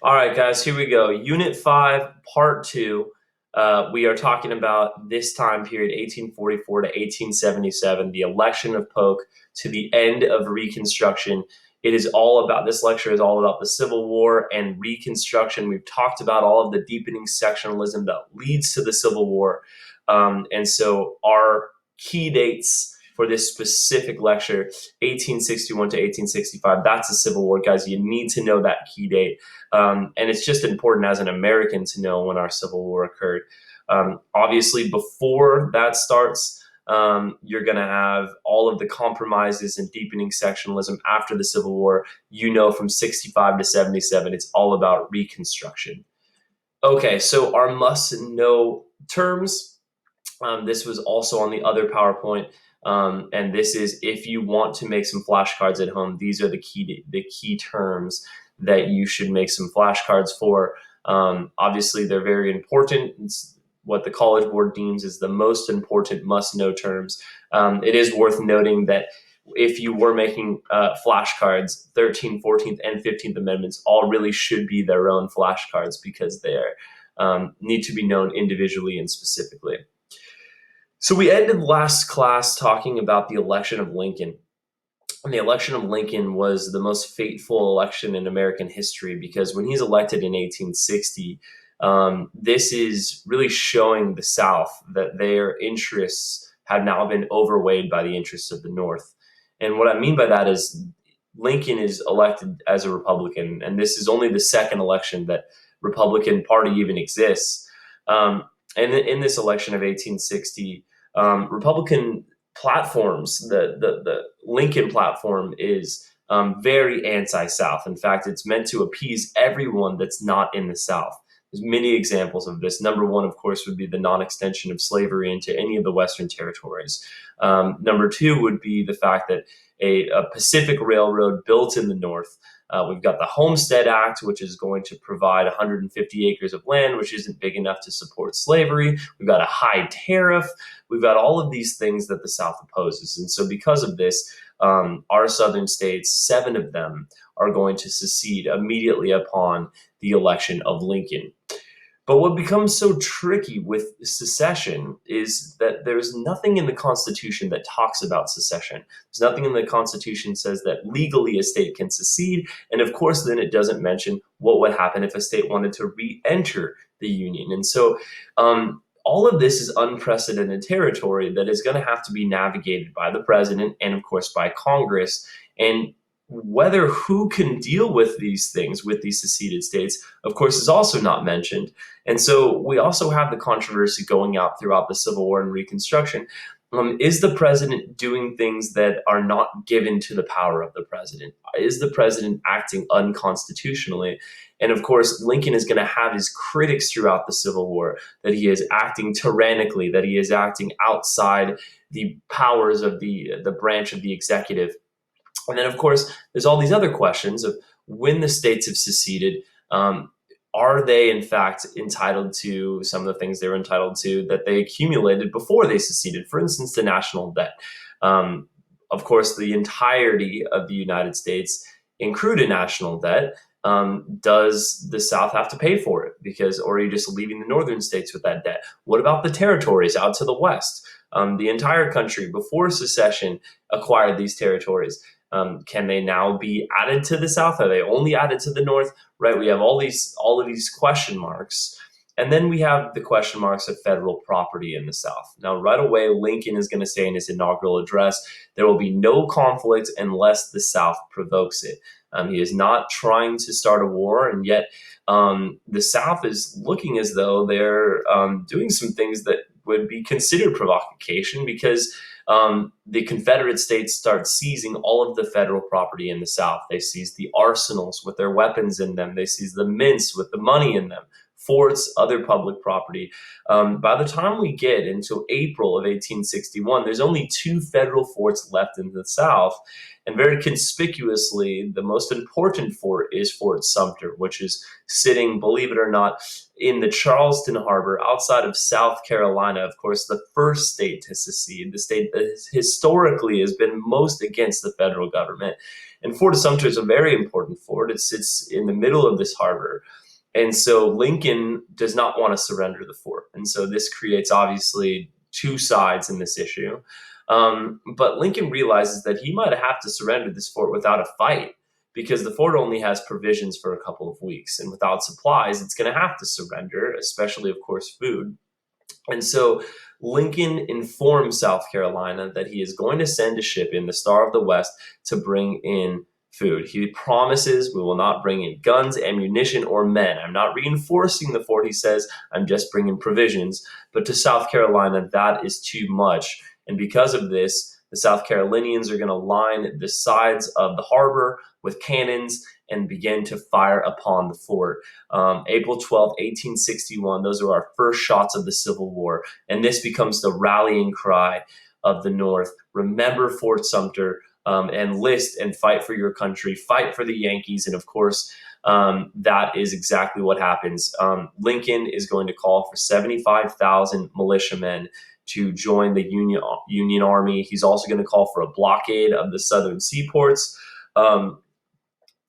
All right, guys, here we go. Unit 5, Part 2. We are talking about this time period, 1844 to 1877, the election of Polk to the end of Reconstruction. This lecture is all about the Civil War and Reconstruction. We've talked about all of the deepening sectionalism that leads to the Civil War. And so our key dates for this specific lecture, 1861 to 1865, that's the Civil War, guys. You need to know that key date. And it's just important as an American to know when our Civil War occurred. Obviously, before that starts, you're going to have all of the compromises and deepening sectionalism after the Civil War. From 65 to 77, it's all about Reconstruction. Okay, so our must know terms. This was also on the other PowerPoint. And this is, if you want to make some flashcards at home, these are the key terms that you should make some flashcards for. Obviously, they're very important. It's what the College Board deems as the most important must-know terms. It is worth noting that if you were making flashcards, 13th, 14th, and 15th Amendments all really should be their own flashcards because they need to be known individually and specifically. So we ended last class talking about the election of Lincoln. And the election of Lincoln was the most fateful election in American history because when he's elected in 1860, this is really showing the South that their interests have now been overweighed by the interests of the North. And what I mean by that is Lincoln is elected as a Republican, and this is only the second election that Republican Party even exists. And in this election of 1860, Republican platforms, the Lincoln platform is very anti-South. In fact, it's meant to appease everyone that's not in the South. There's many examples of this. Number one, of course, would be the non-extension of slavery into any of the Western territories. Number two would be the fact that a Pacific Railroad built in the North. We've got the Homestead Act, which is going to provide 150 acres of land, which isn't big enough to support slavery. We've got a high tariff. We've got all of these things that the South opposes. And so because of this, our southern states, 7 of them, are going to secede immediately upon the election of Lincoln. But what becomes so tricky with secession is that there's nothing in the Constitution that talks about secession. There's nothing in the Constitution says that legally a state can secede. And of course, then it doesn't mention what would happen if a state wanted to re-enter the Union. And so all of this is unprecedented territory that is going to have to be navigated by the president and, of course, by Congress. And whether who can deal with these things, with these seceded states, of course, is also not mentioned. And so we also have the controversy going out throughout the Civil War and Reconstruction. Is the president doing things that are not given to the power of the president? Is the president acting unconstitutionally? And of course, Lincoln is going to have his critics throughout the Civil War, that he is acting tyrannically, that he is acting outside the powers of the branch of the executive. And then, of course, there's all these other questions of when the states have seceded, are they, in fact, entitled to some of the things they were entitled to that they accumulated before they seceded? For instance, the national debt. Of course, the entirety of the United States accrued a national debt. Does the South have to pay for it? Or are you just leaving the northern states with that debt? What about the territories out to the west? The entire country before secession acquired these territories. Can they now be added to the South? Are they only added to the North? Right? We have all of these question marks. And then we have the question marks of federal property in the South. Now, right away, Lincoln is going to say in his inaugural address, there will be no conflict unless the South provokes it. He is not trying to start a war, and yet the South is looking as though they're doing some things that would be considered provocation because the Confederate States start seizing all of the federal property in the South. They seize the arsenals with their weapons in them. They seize the mints with the money in them, forts, other public property. By the time we get into April of 1861, there's only 2 federal forts left in the South. And very conspicuously, the most important fort is Fort Sumter, which is sitting, believe it or not, in the Charleston Harbor outside of South Carolina, of course, the first state to secede, the state that historically has been most against the federal government. And Fort Sumter is a very important fort. It sits in the middle of this harbor. And so Lincoln does not want to surrender the fort. And so this creates obviously two sides in this issue. But Lincoln realizes that he might have to surrender this fort without a fight because the fort only has provisions for a couple of weeks. And without supplies, it's going to have to surrender, especially, of course, food. And so Lincoln informs South Carolina that he is going to send a ship in the Star of the West to bring in food. He promises, we will not bring in guns, ammunition, or men. I'm not reinforcing the fort, he says, I'm just bringing provisions. But to South Carolina, that is too much. And because of this, the South Carolinians are going to line the sides of the harbor with cannons and begin to fire upon the fort. April 12, 1861, those are our first shots of the Civil War. And this becomes the rallying cry of the North. Remember Fort Sumter, enlist and fight for your country, fight for the Yankees. And of course, that is exactly what happens. Lincoln is going to call for 75,000 militiamen to join the Union Army. He's also going to call for a blockade of the southern seaports.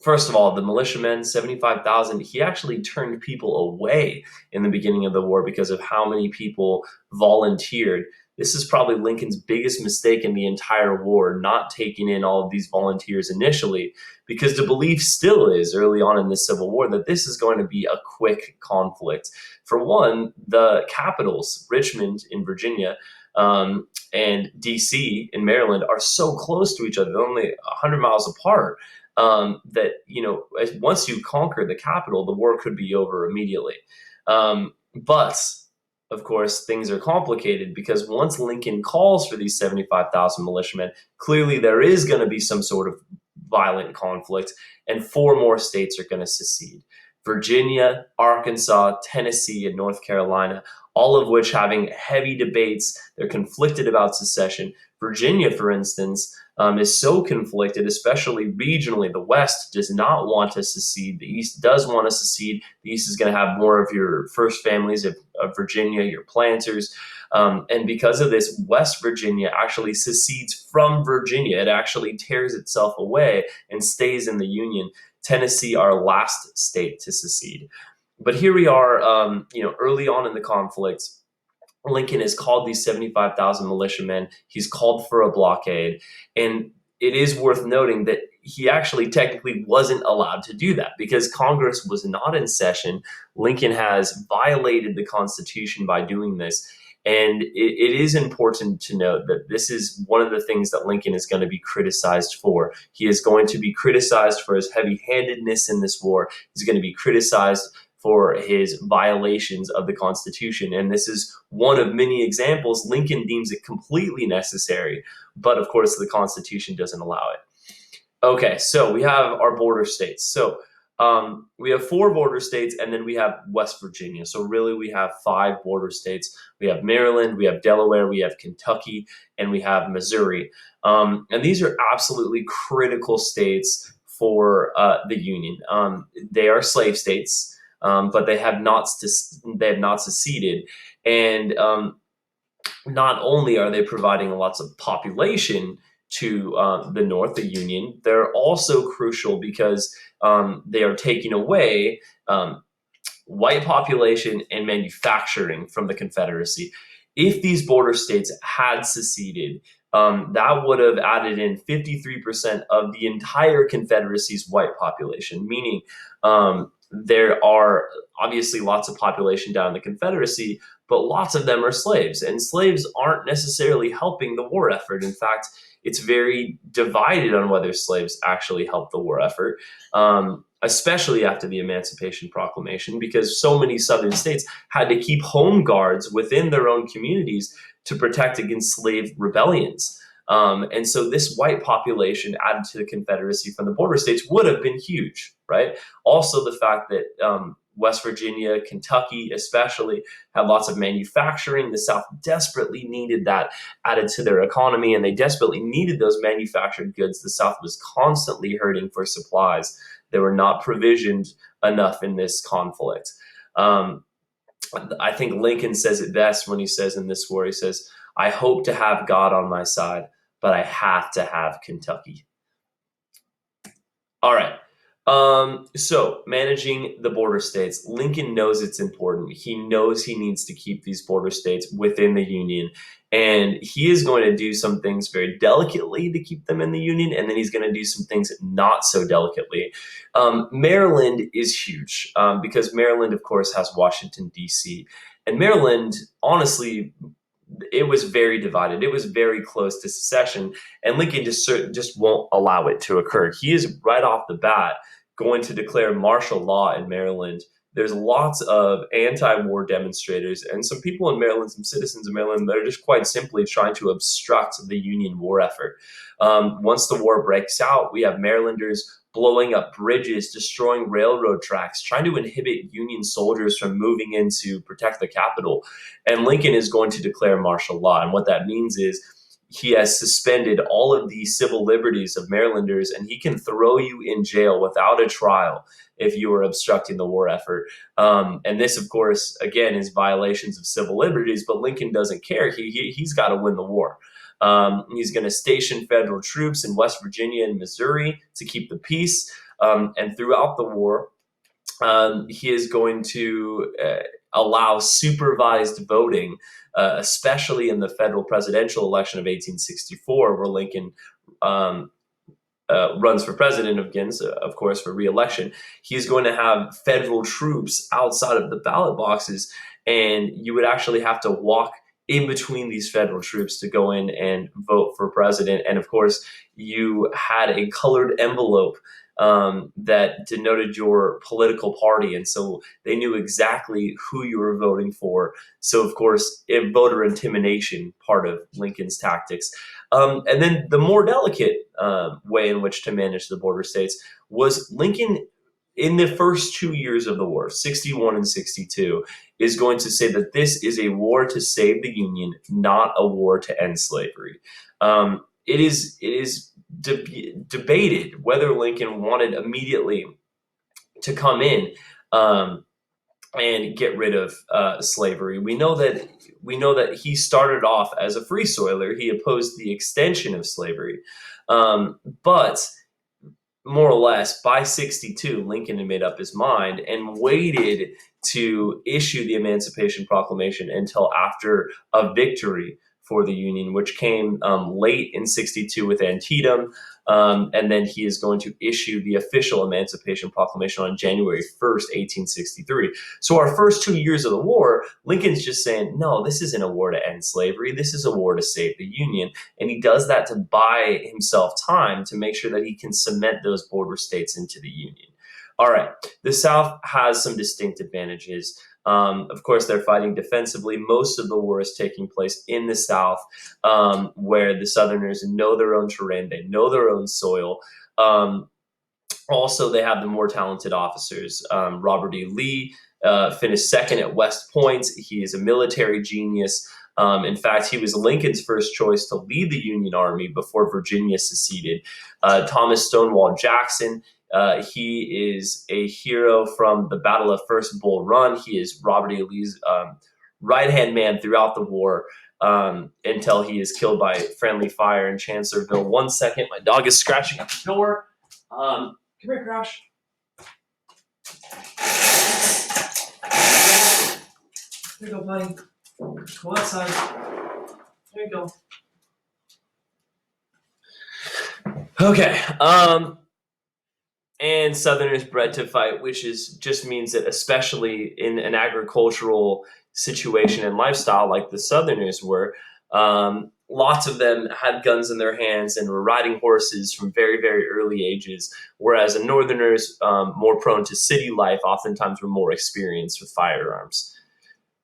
First of all, the militiamen, 75,000, he actually turned people away in the beginning of the war because of how many people volunteered. This is probably Lincoln's biggest mistake in the entire war, not taking in all of these volunteers initially, because the belief still is early on in the Civil War that this is going to be a quick conflict. For one, the capitals, Richmond in Virginia, and DC in Maryland, are so close to each other, they're only 100 miles apart. That, once you conquer the capital, the war could be over immediately. But, of course, things are complicated because once Lincoln calls for these 75,000 militiamen, clearly there is going to be some sort of violent conflict, and 4 more states are going to secede. Virginia, Arkansas, Tennessee, and North Carolina, all of which having heavy debates. They're conflicted about secession. Virginia, for instance, is so conflicted, especially regionally. The West does not want to secede. The East does want to secede. The East is going to have more of your first families of Virginia, your planters. And because of this, West Virginia actually secedes from Virginia. It actually tears itself away and stays in the Union. Tennessee, our last state to secede. But here we are, early on in the conflict. Lincoln has called these 75,000 militiamen. He's called for a blockade. And it is worth noting that he actually technically wasn't allowed to do that because Congress was not in session. Lincoln has violated the Constitution by doing this. And it is important to note that this is one of the things that Lincoln is going to be criticized for. He is going to be criticized for his heavy-handedness in this war. He's going to be criticized for his violations of the Constitution. And this is one of many examples. Lincoln deems it completely necessary, but of course the Constitution doesn't allow it. Okay, so we have our border states. So we have 4 border states, and then we have West Virginia. So really we have 5 border states. We have Maryland, we have Delaware, we have Kentucky, and we have Missouri. And these are absolutely critical states for the Union. They are slave states. But they have not seceded, and not only are they providing lots of population to the North, the Union, they're also crucial because they are taking away white population and manufacturing from the Confederacy. If these border states had seceded, that would have added in 53% of the entire Confederacy's white population, meaning there are obviously lots of population down in the Confederacy, but lots of them are slaves, and slaves aren't necessarily helping the war effort. In fact, it's very divided on whether slaves actually help the war effort, especially after the Emancipation Proclamation, because so many southern states had to keep home guards within their own communities to protect against slave rebellions. And so this white population added to the Confederacy from the border states would have been huge, right? Also, the fact that West Virginia, Kentucky especially, had lots of manufacturing. The South desperately needed that added to their economy, and they desperately needed those manufactured goods. The South was constantly hurting for supplies. They were not provisioned enough in this conflict. I think Lincoln says it best when he says in this war, he says, I hope to have God on my side, but I have to have Kentucky. All right. So managing the border states, Lincoln knows it's important. He knows he needs to keep these border states within the Union. And he is going to do some things very delicately to keep them in the Union, and then he's going to do some things not so delicately. Maryland is huge because Maryland, of course, has Washington, D.C. And Maryland, honestly, it was very divided. It was very close to secession, and Lincoln just won't allow it to occur. He is right off the bat going to declare martial law in Maryland. There's lots of anti-war demonstrators and some people in Maryland, some citizens of Maryland, that are just quite simply trying to obstruct the Union war effort. Once the war breaks out, we have Marylanders blowing up bridges, destroying railroad tracks, trying to inhibit Union soldiers from moving in to protect the Capitol. And Lincoln is going to declare martial law. And what that means is he has suspended all of the civil liberties of Marylanders, and he can throw you in jail without a trial if you are obstructing the war effort. And this, of course, again, is violations of civil liberties, but Lincoln doesn't care. He's got to win the war. He's going to station federal troops in West Virginia and Missouri to keep the peace. And throughout the war, he is going to allow supervised voting, especially in the federal presidential election of 1864, where Lincoln runs for president again, so of course, for re-election. He's going to have federal troops outside of the ballot boxes, and you would actually have to walk in between these federal troops to go in and vote for president. And of course, you had a colored envelope that denoted your political party. And so they knew exactly who you were voting for. So, of course, voter intimidation, part of Lincoln's tactics. And then the more delicate way in which to manage the border states was Lincoln, in the first 2 years of the war, 61 and 62, is going to say that this is a war to save the Union, not a war to end slavery. It is debated whether Lincoln wanted immediately to come in and get rid of slavery. We know that he started off as a free soiler. He opposed the extension of slavery, but more or less by 62, Lincoln had made up his mind and waited to issue the Emancipation Proclamation until after a victory for the Union, which came late in 62 with Antietam. And then he is going to issue the official Emancipation Proclamation on January 1st, 1863. So our first 2 years of the war, Lincoln's just saying, no, this isn't a war to end slavery. This is a war to save the Union. And he does that to buy himself time to make sure that he can cement those border states into the Union. All right, the South has some distinct advantages. Of course, they're fighting defensively. Most of the war is taking place in the South, where the Southerners know their own terrain, they know their own soil. Also, they have the more talented officers. Robert E. Lee finished second at West Point. He is a military genius. In fact, he was Lincoln's first choice to lead the Union Army before Virginia seceded. Thomas Stonewall Jackson, he is a hero from the Battle of First Bull Run. He is Robert E. Lee's right-hand man throughout the war until he is killed by friendly fire in Chancellorsville. 1 second, my dog is scratching at the door. Come here, Crash. There you go, buddy. Go outside. There you go. Okay. And Southerners bred to fight, which just means that especially in an agricultural situation and lifestyle like the Southerners were, lots of them had guns in their hands and were riding horses from very, very early ages, whereas the Northerners, more prone to city life, oftentimes were more experienced with firearms.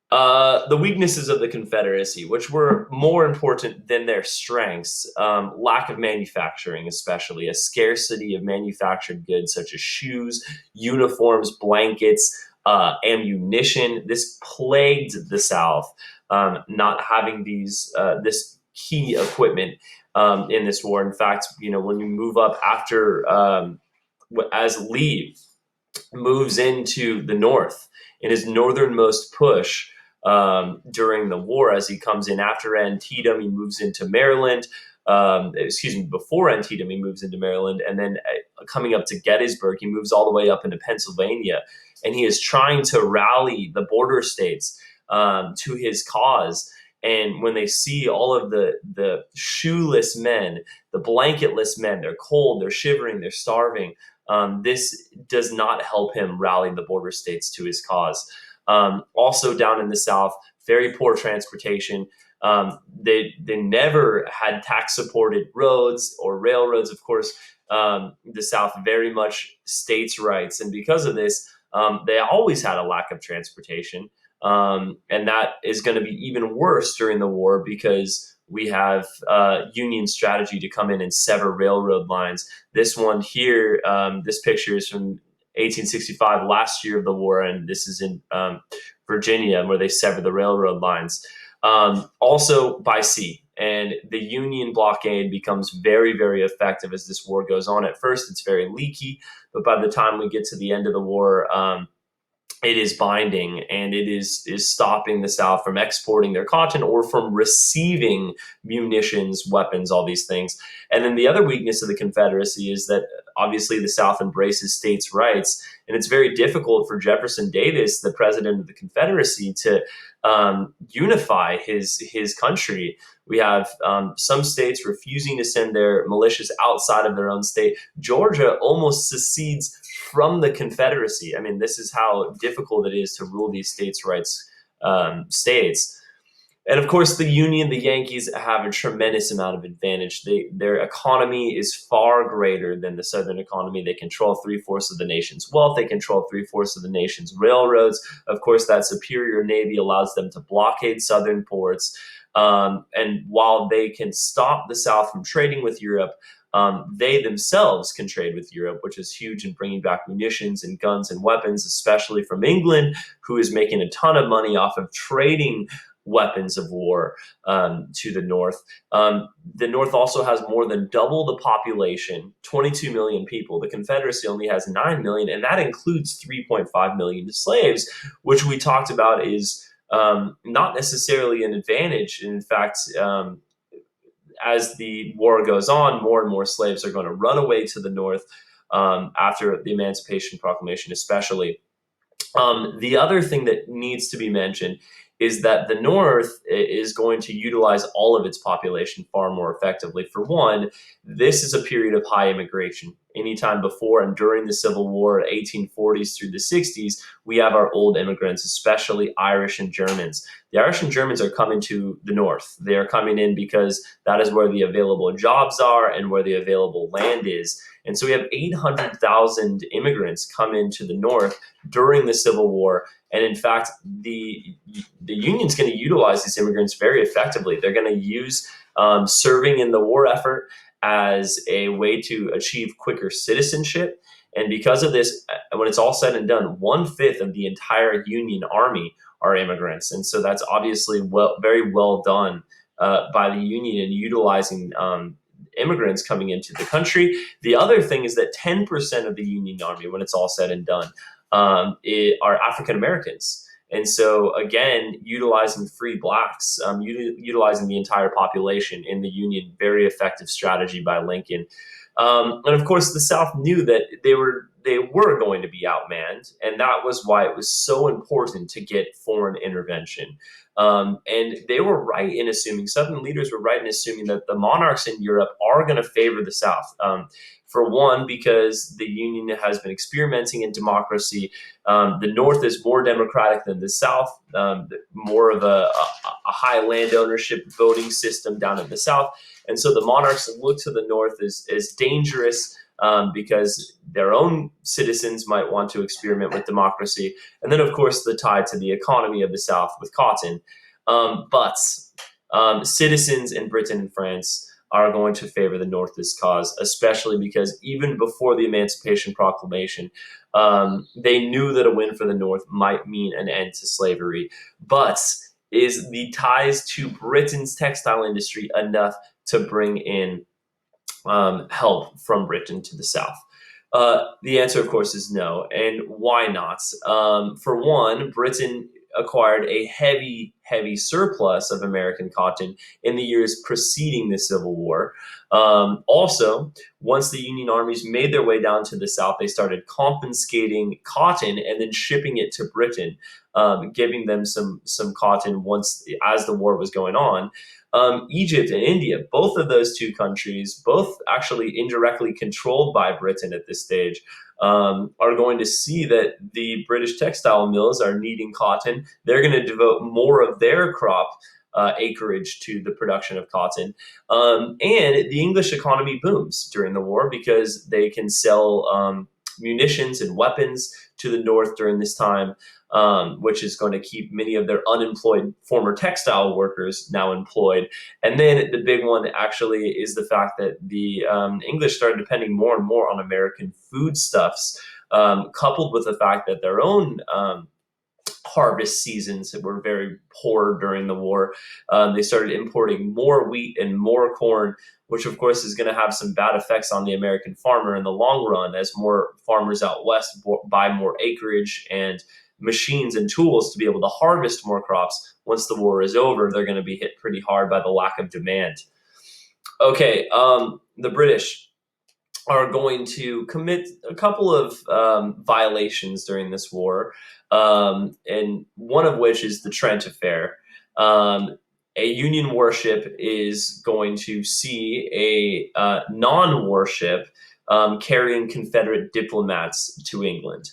The weaknesses of the Confederacy, which were more important than their strengths, lack of manufacturing, especially a scarcity of manufactured goods such as shoes, uniforms, blankets, ammunition. This plagued the South, not having this key equipment in this war. In fact, when you move up after, as Lee moves into the North in his northernmost push, during the war, as he comes in after Antietam, he moves into Maryland. before Antietam, he moves into Maryland, and then coming up to Gettysburg, he moves all the way up into Pennsylvania, and he is trying to rally the border states to his cause. And when they see all of the shoeless men, the blanketless men, they're cold, they're shivering, they're starving. This does not help him rally the border states to his cause. Also down in the South, very poor transportation. They never had tax supported roads or railroads. Of course, the South very much states' rights, and because of this, they always had a lack of transportation. And that is going to be even worse during the war because we have Union strategy to come in and sever railroad lines. This one here, this picture is from 1865, last year of the war, and this is in Virginia, where they sever the railroad lines. Also by sea. And the Union blockade becomes very, very effective as this war goes on. At first, it's very leaky, but by the time we get to the end of the war, it is binding, and it is stopping the South from exporting their cotton or from receiving munitions, weapons, all these things. And then the other weakness of the Confederacy is that obviously the South embraces states' rights, and it's very difficult for Jefferson Davis, the president of the Confederacy, to unify his country. We have some states refusing to send their militias outside of their own state. Georgia almost secedes from the Confederacy. I mean, this is how difficult it is to rule these states' rights states. And of course, the Union, the Yankees have a tremendous amount of advantage. Their economy is far greater than the Southern economy. They control 3/4 of the nation's wealth. They control 3/4 of the nation's railroads. Of course, that superior navy allows them to blockade Southern ports. And while they can stop the South from trading with Europe, they themselves can trade with Europe, which is huge in bringing back munitions and guns and weapons, especially from England, who is making a ton of money off of trading weapons of war to the North. The North also has more than double the population, 22 million people. The Confederacy only has 9 million, and that includes 3.5 million slaves, which we talked about is not necessarily an advantage. In fact, as the war goes on, more and more slaves are going to run away to the North after the Emancipation Proclamation, especially. The other thing that needs to be mentioned is that the North is going to utilize all of its population far more effectively. For one, this is a period of high immigration. Anytime before and during the Civil War, 1840s through the 60s, we have our old immigrants, especially Irish and Germans. The Irish and Germans are coming to the North. They are coming in because that is where the available jobs are and where the available land is. And so we have 800,000 immigrants come into the North during the Civil War. And in fact, the Union's going to utilize these immigrants very effectively. They're going to use serving in the war effort as a way to achieve quicker citizenship. And because of this, when it's all said and done, 1/5 of the entire Union Army are immigrants. And so that's obviously very well done by the Union in utilizing immigrants coming into the country. The other thing is that 10% of the Union Army, when it's all said and done, are African Americans. And so, again, utilizing free blacks, utilizing the entire population in the Union, very effective strategy by Lincoln. And of course, the South knew that they were going to be outmanned, and that was why it was so important to get foreign intervention. And they were right in assuming, Southern leaders were right in assuming that the monarchs in Europe are going to favor the South. For one, because the Union has been experimenting in democracy. The North is more democratic than the South, more of a high land ownership voting system down in the South. And so the monarchs look to the North as dangerous because their own citizens might want to experiment with democracy. And then, of course, the tie to the economy of the South with cotton. But citizens in Britain and France are going to favor the North's cause, especially because even before the Emancipation Proclamation, they knew that a win for the North might mean an end to slavery. But is the ties to Britain's textile industry enough to bring in help from Britain to the South? The answer, of course, is no. And why not? For one, Britain acquired a heavy surplus of American cotton in the years preceding the Civil War. Also, once the Union armies made their way down to the South, they started confiscating cotton and then shipping it to Britain, giving them some cotton as the war was going on. Egypt and India, both of those two countries, both actually indirectly controlled by Britain at this stage, are going to see that the British textile mills are needing cotton. They're going to devote more of their crop acreage to the production of cotton. And the English economy booms during the war because they can sell munitions and weapons to the North during this time, which is going to keep many of their unemployed former textile workers now employed. And then the big one actually is the fact that the English started depending more and more on American foodstuffs, coupled with the fact that their own harvest seasons were very poor during the war. They started importing more wheat and more corn, which of course is going to have some bad effects on the American farmer in the long run, as more farmers out west buy more acreage and machines and tools to be able to harvest more crops. Once the war is over, they're going to be hit pretty hard by the lack of demand. Okay, the British are going to commit a couple of violations during this war, and one of which is the Trent Affair. A Union warship is going to see a non-warship carrying Confederate diplomats to England.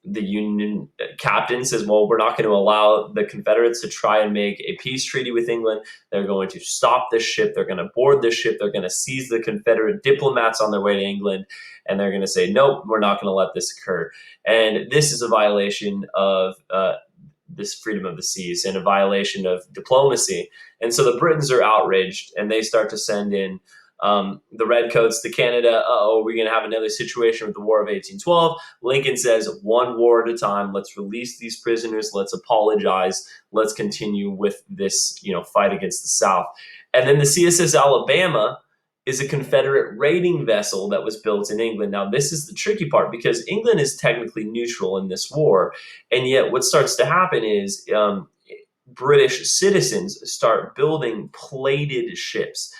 The Union captain says, well, we're not going to allow the Confederates to try and make a peace treaty with England. They're going to stop this ship. They're going to board this ship. They're going to seize the Confederate diplomats on their way to England. And they're going to say, nope, we're not going to let this occur. And this is a violation of this freedom of the seas and a violation of diplomacy. And so the Britons are outraged, and they start to send in the Redcoats to Canada. We're going to have another situation with the War of 1812. Lincoln says, one war at a time. Let's release these prisoners. Let's apologize. Let's continue with this, fight against the South. And then the CSS Alabama is a Confederate raiding vessel that was built in England. Now, this is the tricky part because England is technically neutral in this war. And yet what starts to happen is British citizens start building plated ships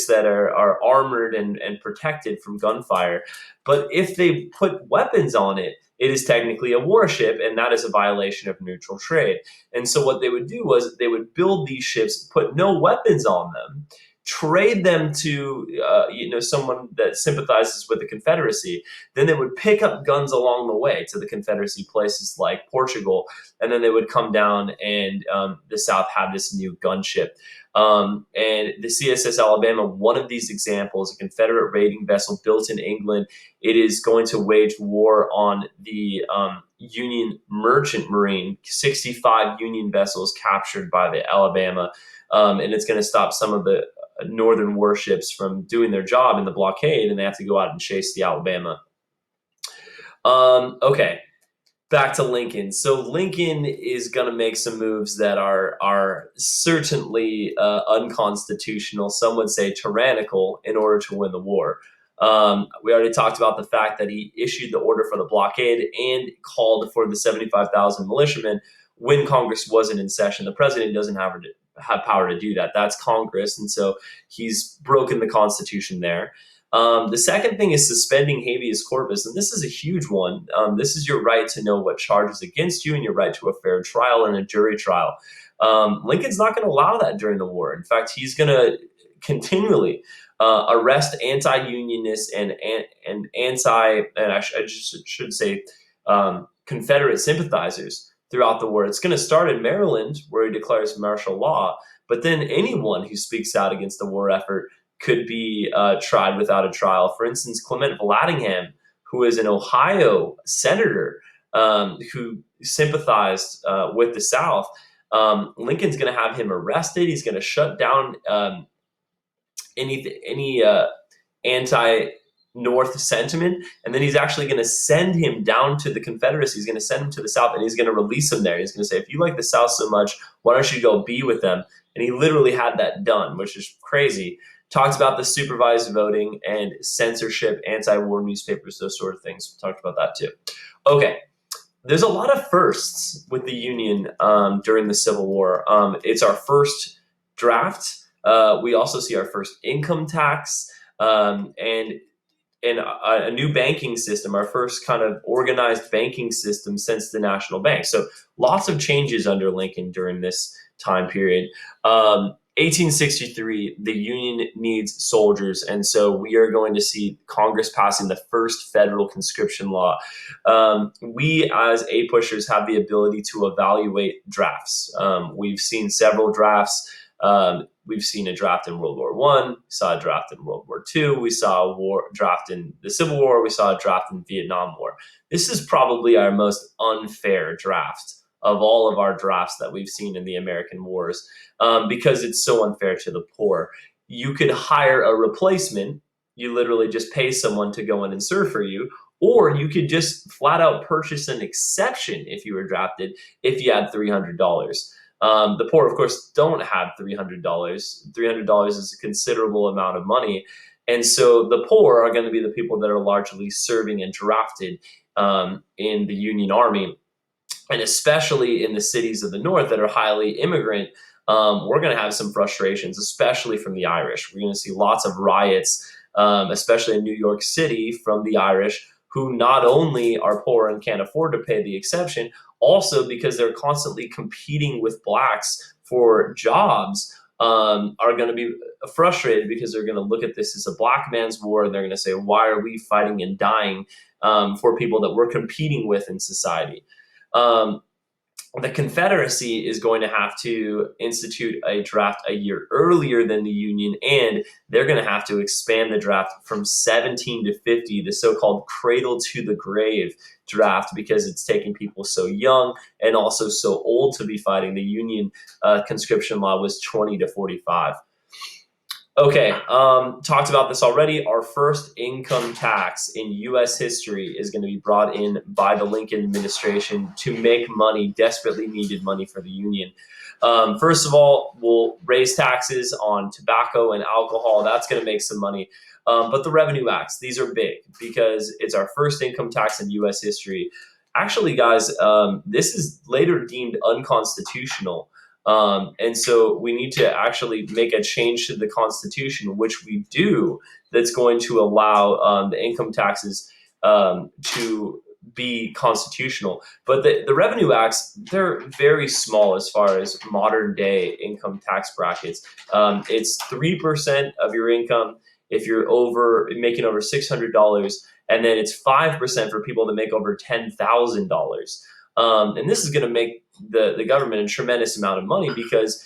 that are armored and protected from gunfire. But if they put weapons on it, it is technically a warship, and that is a violation of neutral trade. And so what they would do was they would build these ships, put no weapons on them, trade them to someone that sympathizes with the Confederacy. Then they would pick up guns along the way to the Confederacy, places like Portugal, and then they would come down, and the South had this new gunship. And the CSS Alabama, one of these examples, a Confederate raiding vessel built in England, it is going to wage war on the Union merchant marine, 65 Union vessels captured by the Alabama, and it's going to stop some of the northern warships from doing their job in the blockade, and they have to go out and chase the Alabama. Okay. Back to Lincoln. So Lincoln is going to make some moves that are certainly unconstitutional. Some would say tyrannical in order to win the war. We already talked about the fact that he issued the order for the blockade and called for the 75,000 militiamen when Congress wasn't in session. The president doesn't have power to do that. That's Congress, and so he's broken the Constitution there. The second thing is suspending habeas corpus, and this is a huge one. This is your right to know what charges against you and your right to a fair trial and a jury trial. Lincoln's not going to allow that during the war. In fact, he's going to continually arrest anti-unionists and I should say Confederate sympathizers throughout the war. It's going to start in Maryland, where he declares martial law, but then anyone who speaks out against the war effort could be tried without a trial. For instance, Clement Vallandigham, who is an Ohio senator who sympathized with the South, Lincoln's going to have him arrested. He's going to shut down any anti-North sentiment, and then he's actually going to send him down to the Confederacy. He's going to send him to the South, and he's going to release him there. He's going to say, if you like the South so much, why don't you go be with them? And he literally had that done, which is crazy. Talks about the supervised voting and censorship, anti-war newspapers, those sort of things. We talked about that too. Okay, There's a lot of firsts with the Union during the Civil War. It's our first draft. We also see our first income tax, and a new banking system, our first kind of organized banking system since the national bank. So lots of changes under Lincoln during this time period. 1863, the Union needs soldiers, and so we are going to see Congress passing the first federal conscription law. We, as APUSHers, have the ability to evaluate drafts. We've seen several drafts. We've seen a draft in World War One. We saw a draft in World War Two. We saw a draft in the Civil War. We saw a draft in the Vietnam War. This is probably our most unfair draft of all of our drafts that we've seen in the American wars, because it's so unfair to the poor. You could hire a replacement. You literally just pay someone to go in and serve for you, or you could just flat out purchase an exception if you were drafted if you had $300. The poor, of course, don't have $300. $300 is a considerable amount of money. And so the poor are going to be the people that are largely serving and drafted in the Union Army. And especially in the cities of the North that are highly immigrant, we're going to have some frustrations, especially from the Irish. We're going to see lots of riots, especially in New York City, from the Irish, who not only are poor and can't afford to pay the exception, also because they're constantly competing with blacks for jobs, are going to be frustrated because they're going to look at this as a black man's war, and they're going to say, why are we fighting and dying for people that we're competing with in society? Um, the Confederacy is going to have to institute a draft a year earlier than the Union, and they're going to have to expand the draft from 17 to 50, the so-called cradle to the grave draft, because it's taking people so young and also so old to be fighting. The Union conscription law was 20 to 45. Okay, talked about this already. Our first income tax in U.S. history is going to be brought in by the Lincoln administration to make money, desperately needed money for the Union. First of all, we'll raise taxes on tobacco and alcohol. That's going to make some money. But the revenue acts, these are big because it's our first income tax in U.S. history. Actually, guys, this is later deemed unconstitutional. And so we need to actually make a change to the Constitution, which we do, that's going to allow the income taxes to be constitutional. But the revenue acts, they're very small as far as modern day income tax brackets. It's 3% of your income if you're making over $600, and then it's 5% for people that make over $10,000. And this is going to make the government a tremendous amount of money, because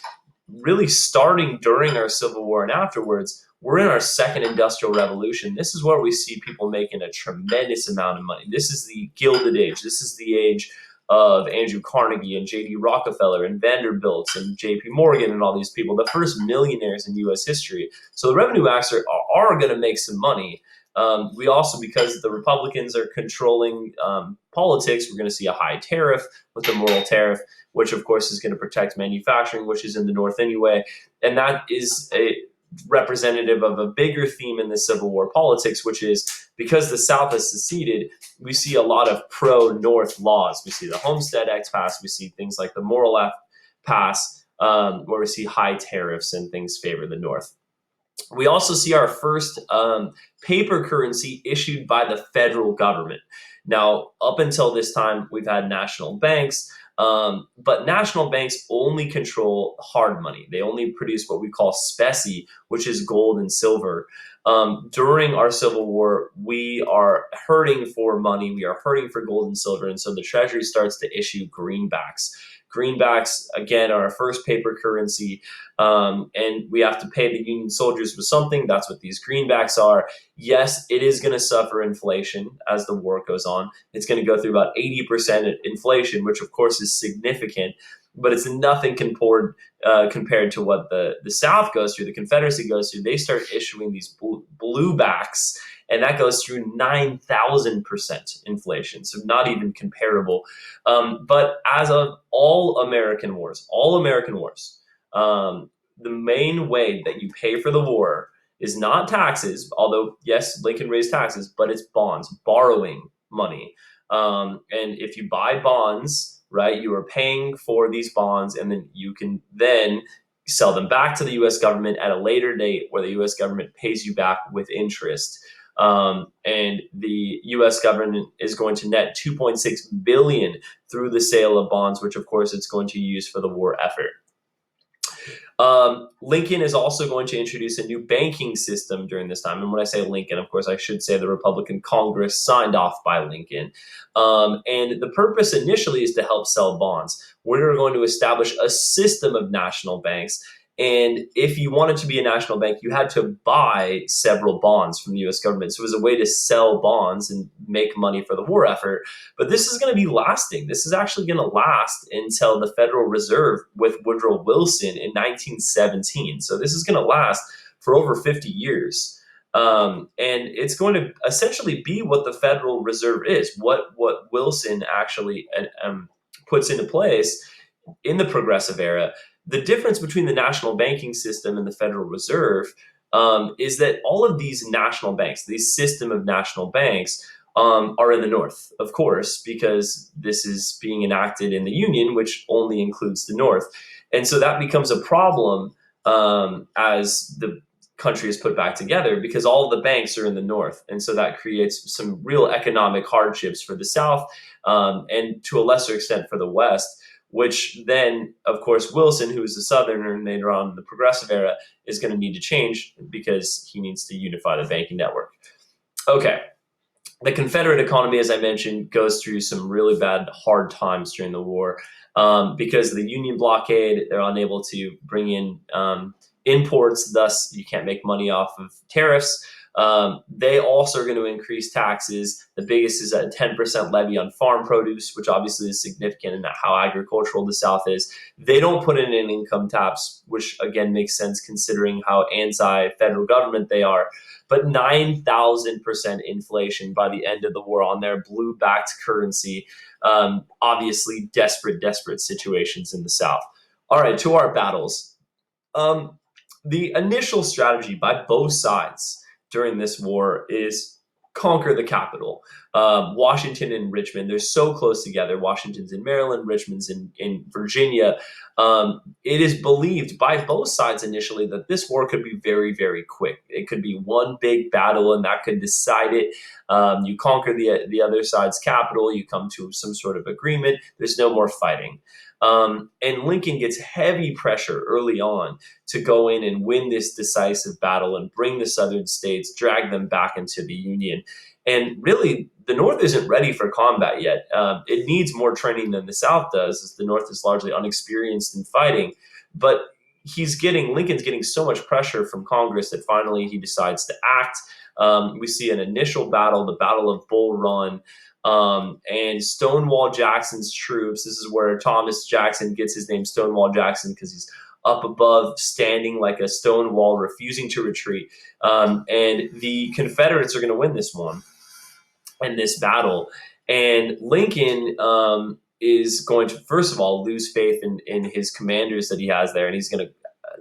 really starting during our Civil War and afterwards, we're in our second industrial revolution. This is where we see people making a tremendous amount of money. This is the Gilded Age. This is the age of Andrew Carnegie and J.D. Rockefeller and Vanderbilt and J.P. Morgan and all these people, the first millionaires in U.S. history. So the revenue acts are going to make some money. We also, because the Republicans are controlling politics, we're going to see a high tariff with the moral tariff, which of course is going to protect manufacturing, which is in the North anyway. And that is a representative of a bigger theme in the Civil War politics, which is because the South has seceded, we see a lot of pro-North laws. We see the Homestead Act pass. We see things like the Morrill Act pass, where we see high tariffs and things favor the North. We also see our first paper currency issued by the federal government. Now, up until this time, we've had national banks, but national banks only control hard money. They only produce what we call specie, which is gold and silver. During our Civil War, we are hurting for money. We are hurting for gold and silver, and so the Treasury starts to issue greenbacks. Greenbacks, again, are our first paper currency, and we have to pay the Union soldiers with something. That's what these greenbacks are. Yes, it is going to suffer inflation as the war goes on. It's going to go through about 80% inflation, which of course is significant, but it's nothing compared to what the South goes through, the Confederacy goes through. They start issuing these bluebacks, and that goes through 9,000% inflation, so not even comparable. But as of all American wars, the main way that you pay for the war is not taxes, although, yes, Lincoln raised taxes, but it's bonds, borrowing money. And if you buy bonds, right, you are paying for these bonds, and then you can then sell them back to the U.S. government at a later date, where the U.S. government pays you back with interest. And the U.S. government is going to net 2.6 billion through the sale of bonds, which of course it's going to use for the war effort. Lincoln is also going to introduce a new banking system during this time. And when I say Lincoln, of course, I should say the Republican Congress signed off by Lincoln. And the purpose initially is to help sell bonds. We're going to establish a system of national banks. And if you wanted to be a national bank, you had to buy several bonds from the US government. So it was a way to sell bonds and make money for the war effort. But this is going to be lasting. This is actually going to last until the Federal Reserve with Woodrow Wilson in 1917. So this is going to last for over 50 years. And it's going to essentially be what the Federal Reserve is, what Wilson actually puts into place in the Progressive era. The difference between the national banking system and the Federal Reserve is that all of these national banks, these system of national banks, are in the North, of course, because this is being enacted in the Union, which only includes the North. And so that becomes a problem as the country is put back together, because all of the banks are in the North. And so that creates some real economic hardships for the South, and to a lesser extent for the West, which then, of course, Wilson, who is a Southerner and later on in the Progressive era, is going to need to change because he needs to unify the banking network. Okay. The Confederate economy, as I mentioned, goes through some really bad, hard times during the war. Because of the Union blockade, they're unable to bring in imports, thus you can't make money off of tariffs. They also are going to increase taxes. The biggest is a 10% levy on farm produce, which obviously is significant in how agricultural the South is. They don't put in an income tax, which again makes sense considering how anti-federal government they are. But 9,000% inflation by the end of the war on their blue-backed currency. Obviously, desperate situations in the South. All right, to our battles. The initial strategy by both sides during this war is conquer the capital. Washington and Richmond, they're so close together. Washington's in Maryland, Richmond's in Virginia. It is believed by both sides initially that this war could be very, very quick. It could be one big battle and that could decide it. You conquer the other side's capital, you come to some sort of agreement, there's no more fighting. And Lincoln gets heavy pressure early on to go in and win this decisive battle and bring the Southern states, drag them back into the Union. And really, the North isn't ready for combat yet. It needs more training than the South does, as the North is largely unexperienced in fighting. But Lincoln's getting so much pressure from Congress that finally he decides to act. We see an initial battle, the Battle of Bull Run. And Stonewall Jackson's troops, this is where Thomas Jackson gets his name Stonewall Jackson, because he's up above, standing like a stone wall, refusing to retreat. And the Confederates are going to win this one and this battle. And Lincoln is going to, first of all, lose faith in his commanders that he has there. And he's going to,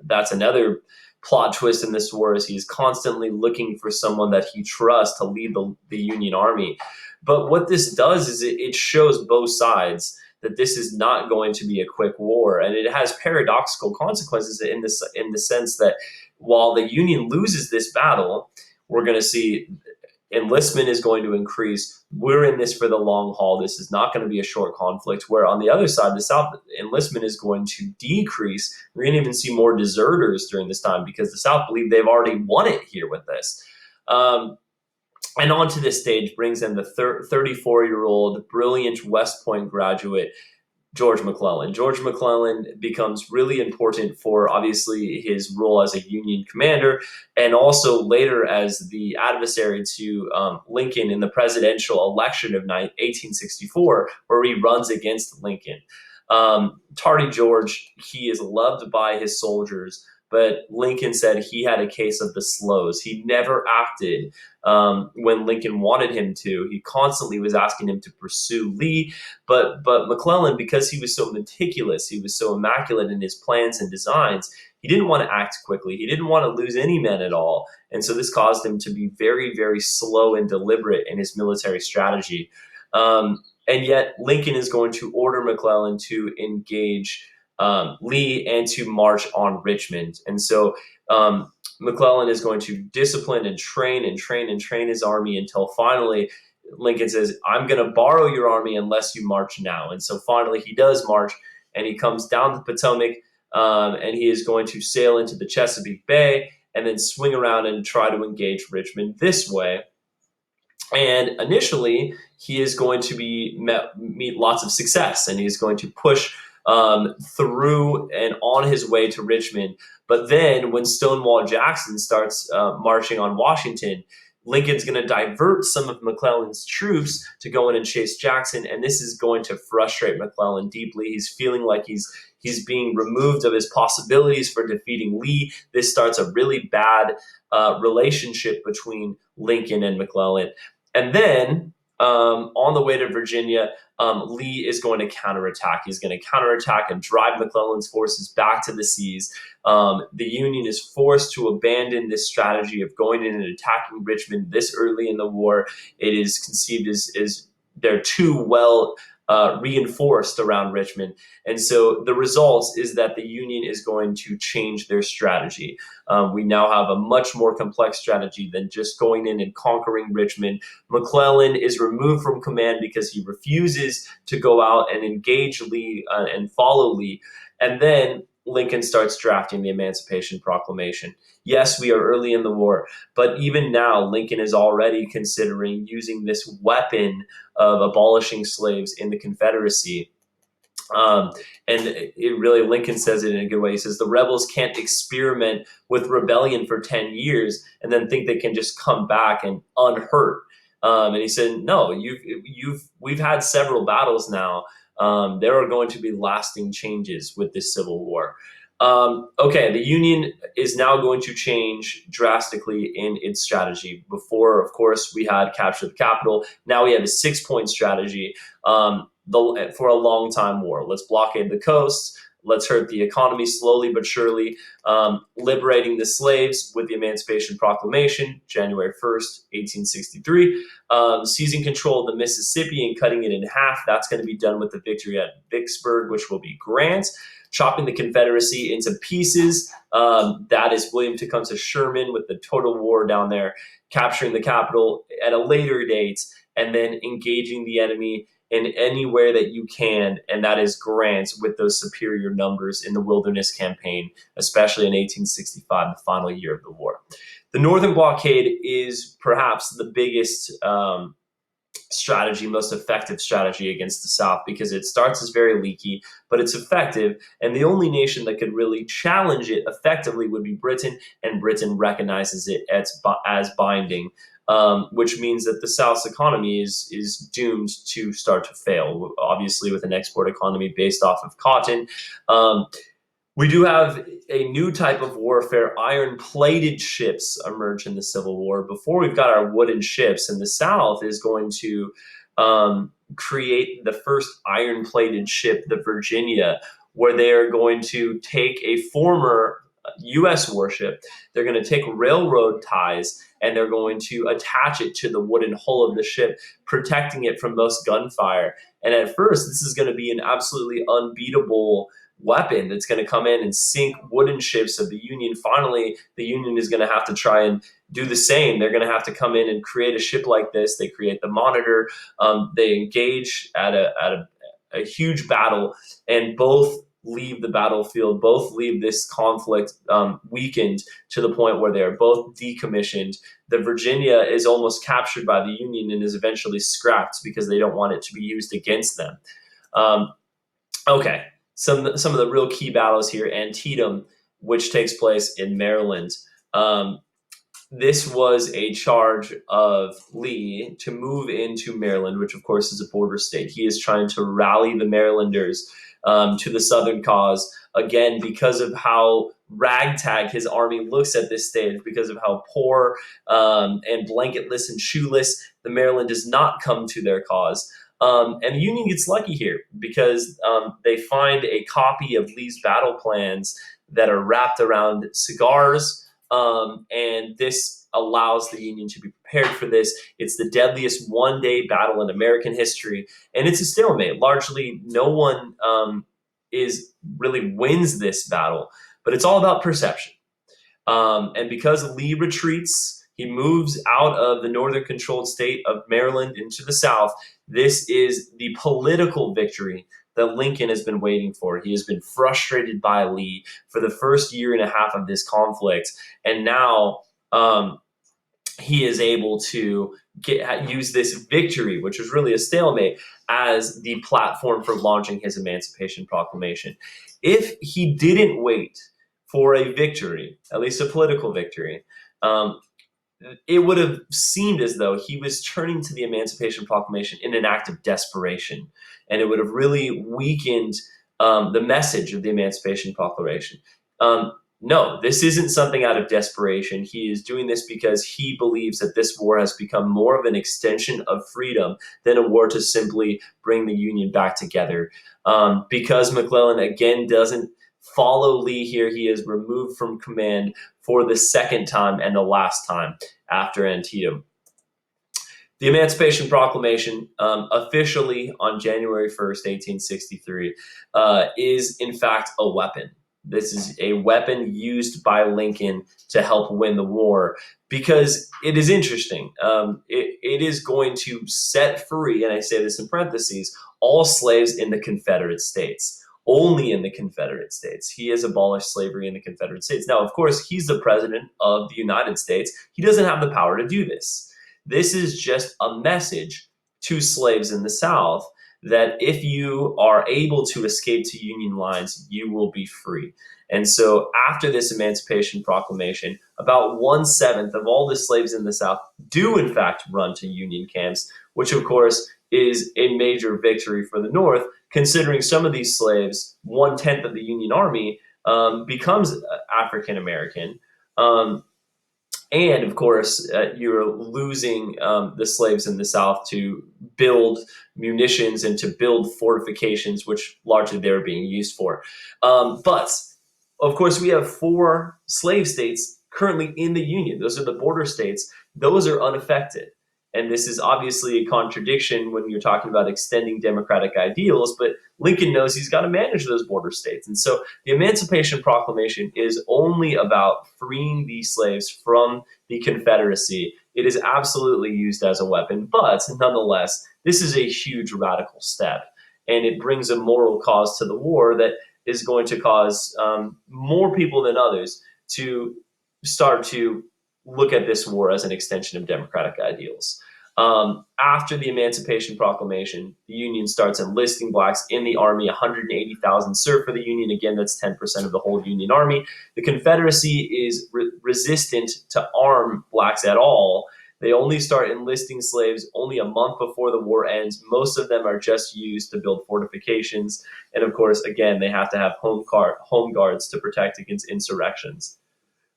that's another plot twist in this war, is he's constantly looking for someone that he trusts to lead the Union Army. But what this does is it shows both sides that this is not going to be a quick war, and it has paradoxical consequences in the sense that while the Union loses this battle, we're going to see enlistment is going to increase. We're in this for the long haul. This is not going to be a short conflict. Where on the other side, the South, enlistment is going to decrease. We're going to even see more deserters during this time because the South believe they've already won it here with this. And onto this stage brings in the 34-year-old brilliant West Point graduate, George McClellan. George McClellan becomes really important for obviously his role as a Union commander, and also later as the adversary to Lincoln in the presidential election of 1864, where he runs against Lincoln. Tardy George, he is loved by his soldiers, but Lincoln said he had a case of the slows. He never acted when Lincoln wanted him to. He constantly was asking him to pursue Lee, but McClellan, because he was so meticulous, he was so immaculate in his plans and designs, he didn't want to act quickly. He didn't want to lose any men at all. And so this caused him to be very, very slow and deliberate in his military strategy. And yet Lincoln is going to order McClellan to engage Lee and to march on Richmond. And so McClellan is going to discipline and train and train and train his army until finally Lincoln says, I'm going to borrow your army unless you march now. And so finally he does march, and he comes down the Potomac, and he is going to sail into the Chesapeake Bay and then swing around and try to engage Richmond this way. And initially, he is going to meet lots of success, and he's going to push through and on his way to Richmond. But then, when Stonewall Jackson starts marching on Washington, Lincoln's going to divert some of McClellan's troops to go in and chase Jackson, and this is going to frustrate McClellan deeply. He's feeling like he's being removed of his possibilities for defeating Lee. This starts a really bad relationship between Lincoln and McClellan. And then on the way to Virginia, Lee is going to counterattack. He's going to counterattack and drive McClellan's forces back to the seas. The Union is forced to abandon this strategy of going in and attacking Richmond this early in the war. It is conceived as they're too well reinforced around Richmond. And so the result is that the Union is going to change their strategy. We now have a much more complex strategy than just going in and conquering Richmond. McClellan is removed from command because he refuses to go out and engage Lee and follow Lee. And then Lincoln starts drafting the Emancipation Proclamation. Yes, we are early in the war, but even now, Lincoln is already considering using this weapon of abolishing slaves in the Confederacy. And it really, Lincoln says it in a good way. He says the rebels can't experiment with rebellion for 10 years and then think they can just come back and unhurt. And he said, no, we've had several battles now. There are going to be lasting changes with this Civil War. Okay, the Union is now going to change drastically in its strategy. Before, of course, we had captured the capital. Now we have a 6-point strategy for a long-time war. Let's blockade the coast. Let's hurt the economy slowly but surely. Liberating the slaves with the Emancipation Proclamation, January 1st, 1863. Seizing control of the Mississippi and cutting it in half. That's going to be done with the victory at Vicksburg, which will be Grant. Chopping the Confederacy into pieces. That is William Tecumseh Sherman with the total war down there. Capturing the capital at a later date, and then engaging the enemy in anywhere that you can, and that is Grant with those superior numbers in the Wilderness Campaign, especially in 1865, the final year of the war. The Northern Blockade is perhaps the biggest strategy, most effective strategy against the South, because it starts as very leaky, but it's effective, and the only nation that could really challenge it effectively would be Britain, and Britain recognizes it as binding. Which means that the South's economy is doomed to start to fail, obviously with an export economy based off of cotton. We do have a new type of warfare. Iron-plated ships emerge in the Civil War. Before we've got our wooden ships, and the South is going to create the first iron-plated ship, the Virginia, where they are going to take a former U.S. warship. They're going to take railroad ties and they're going to attach it to the wooden hull of the ship, protecting it from most gunfire. And at first, this is going to be an absolutely unbeatable weapon that's going to come in and sink wooden ships of the Union. Finally, the Union is going to have to try and do the same. They're going to have to come in and create a ship like this. They create the Monitor. They engage at a huge battle, and both leave the battlefield, both leave this conflict weakened to the point where they are both decommissioned. The Virginia is almost captured by the Union and is eventually scrapped because they don't want it to be used against them. Okay, some of the real key battles here. Antietam, which takes place in Maryland. This was a charge of Lee to move into Maryland, which of course is a border state. He is trying to rally the Marylanders to the Southern cause, again, because of how ragtag his army looks at this stage, because of how poor and blanketless and shoeless the Maryland does not come to their cause. And the Union gets lucky here because they find a copy of Lee's battle plans that are wrapped around cigars and this allows the Union to be prepared for this. It's the deadliest one-day battle in American history, and it's a stalemate. Largely, no one is really wins this battle, but it's all about perception. And because Lee retreats, he moves out of the northern controlled state of Maryland into the South. This is the political victory that Lincoln has been waiting for. He has been frustrated by Lee for the first year and a half of this conflict, and now he is able to use this victory, which was really a stalemate, as the platform for launching his Emancipation Proclamation. If he didn't wait for a victory, at least a political victory, it would have seemed as though he was turning to the Emancipation Proclamation in an act of desperation, and it would have really weakened the message of the Emancipation Proclamation. No, this isn't something out of desperation. He is doing this because he believes that this war has become more of an extension of freedom than a war to simply bring the Union back together. Because McClellan, again, doesn't follow Lee here, he is removed from command for the second time and the last time after Antietam. The Emancipation Proclamation, officially on January 1st, 1863, is in fact a weapon. This is a weapon used by Lincoln to help win the war, because it is interesting. It is going to set free, and I say this in parentheses, all slaves in the Confederate States. Only in the Confederate States. He has abolished slavery in the Confederate States. Now, of course, he's the president of the United States. He doesn't have the power to do this. This is just a message to slaves in the South that if you are able to escape to Union lines, you will be free. And so after this Emancipation Proclamation, about 1/7 of all the slaves in the South do in fact run to Union camps, which of course is a major victory for the North, considering some of these slaves, 1/10 of the Union Army, becomes African American. And of course, you're losing the slaves in the South to build munitions and to build fortifications, which largely they were being used for. But of course, we have 4 slave states currently in the Union. Those are the border states. Those are unaffected. And this is obviously a contradiction when you're talking about extending democratic ideals, but Lincoln knows he's got to manage those border states. And so the Emancipation Proclamation is only about freeing these slaves from the Confederacy. It is absolutely used as a weapon, but nonetheless, this is a huge radical step. And it brings a moral cause to the war that is going to cause more people than others to start to look at this war as an extension of democratic ideals. After the Emancipation Proclamation, the Union starts enlisting blacks in the Army. 180,000 serve for the Union. Again, that's 10% of the whole Union Army. The Confederacy is resistant to arm blacks at all. They only start enlisting slaves only a month before the war ends. Most of them are just used to build fortifications. And of course, again, they have to have home guards to protect against insurrections.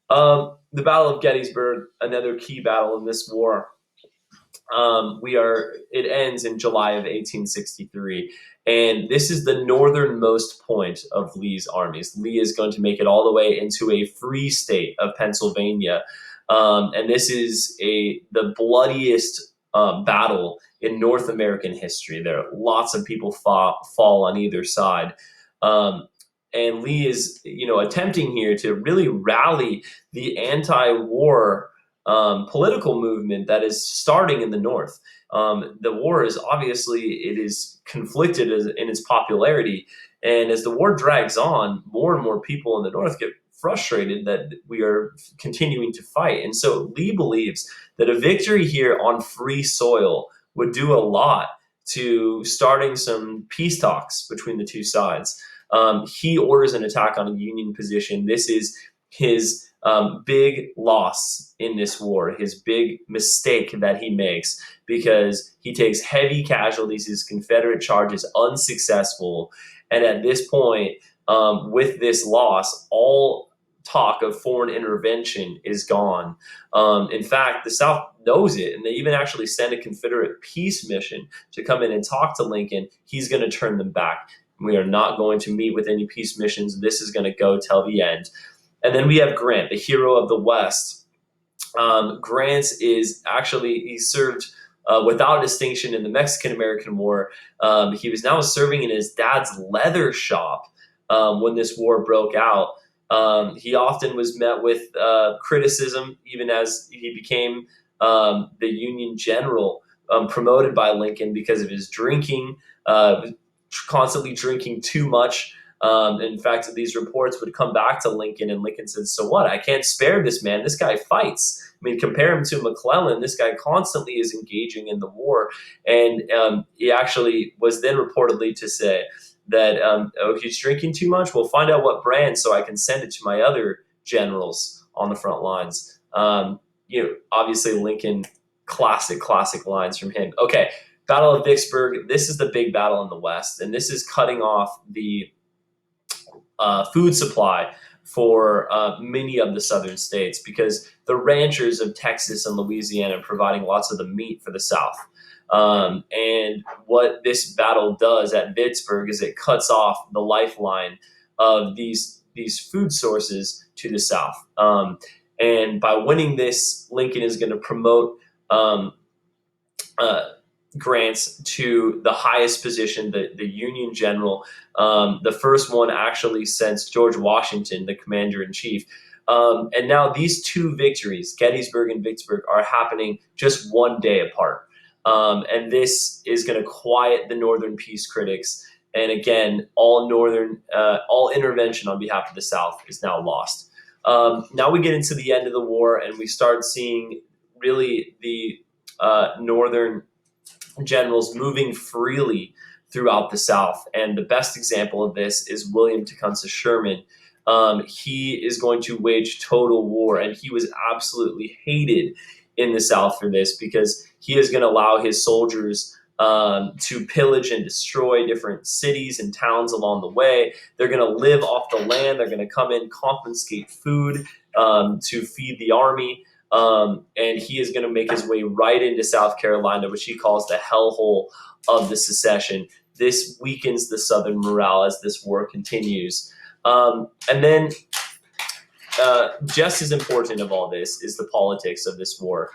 The Battle of Gettysburg, another key battle in this war. It ends in July of 1863, and this is the northernmost point of Lee's armies. Lee is going to make it all the way into a free state of Pennsylvania, and this is the bloodiest battle in North American history. There are lots of people fall on either side. And Lee is, attempting here to really rally the anti-war political movement that is starting in the North. The war is it is conflicted in its popularity. And as the war drags on, more and more people in the North get frustrated that we are continuing to fight. And so Lee believes that a victory here on free soil would do a lot to starting some peace talks between the two sides. He orders an attack on a Union position. This is his big loss in this war, his big mistake that he makes, because he takes heavy casualties. His Confederate charge is unsuccessful. And at this point, with this loss, all talk of foreign intervention is gone. In fact, the South knows it, and they even actually send a Confederate peace mission to come in and talk to Lincoln. He's going to turn them back. We are not going to meet with any peace missions. This is going to go till the end. And then we have Grant, the hero of the West. Grant is actually, he served without distinction in the Mexican-American War. He was now serving in his dad's leather shop when this war broke out. He often was met with criticism, even as he became the Union general, promoted by Lincoln because of his drinking, constantly drinking too much. In fact, these reports would come back to Lincoln, and Lincoln said, "So what? I can't spare this man. This guy fights." I mean, compare him to McClellan. This guy constantly is engaging in the war. And he actually was then reportedly to say that, oh, he's drinking too much. We'll find out what brand so I can send it to my other generals on the front lines. Obviously, Lincoln, classic lines from him. Okay, Battle of Vicksburg. This is the big battle in the West, and this is cutting off the food supply for many of the southern states, because the ranchers of Texas and Louisiana are providing lots of the meat for the South. And what this battle does at Vicksburg is it cuts off the lifeline of these food sources to the South. And by winning this, Lincoln is going to promote Grant to the highest position, the Union general, the first one actually since George Washington, the commander-in-chief. And now these two victories, Gettysburg and Vicksburg, are happening just one day apart. And this is going to quiet the Northern peace critics. And again, all intervention on behalf of the South is now lost. Now we get into the end of the war, and we start seeing really the Northern generals moving freely throughout the South. And the best example of this is William Tecumseh Sherman. He is going to wage total war, and he was absolutely hated in the South for this, because he is going to allow his soldiers to pillage and destroy different cities and towns along the way. They're going to live off the land. They're going to come in, confiscate food to feed the army. And he is going to make his way right into South Carolina, which he calls the hellhole of the secession. This weakens the Southern morale as this war continues. And then just as important of all this is the politics of this war.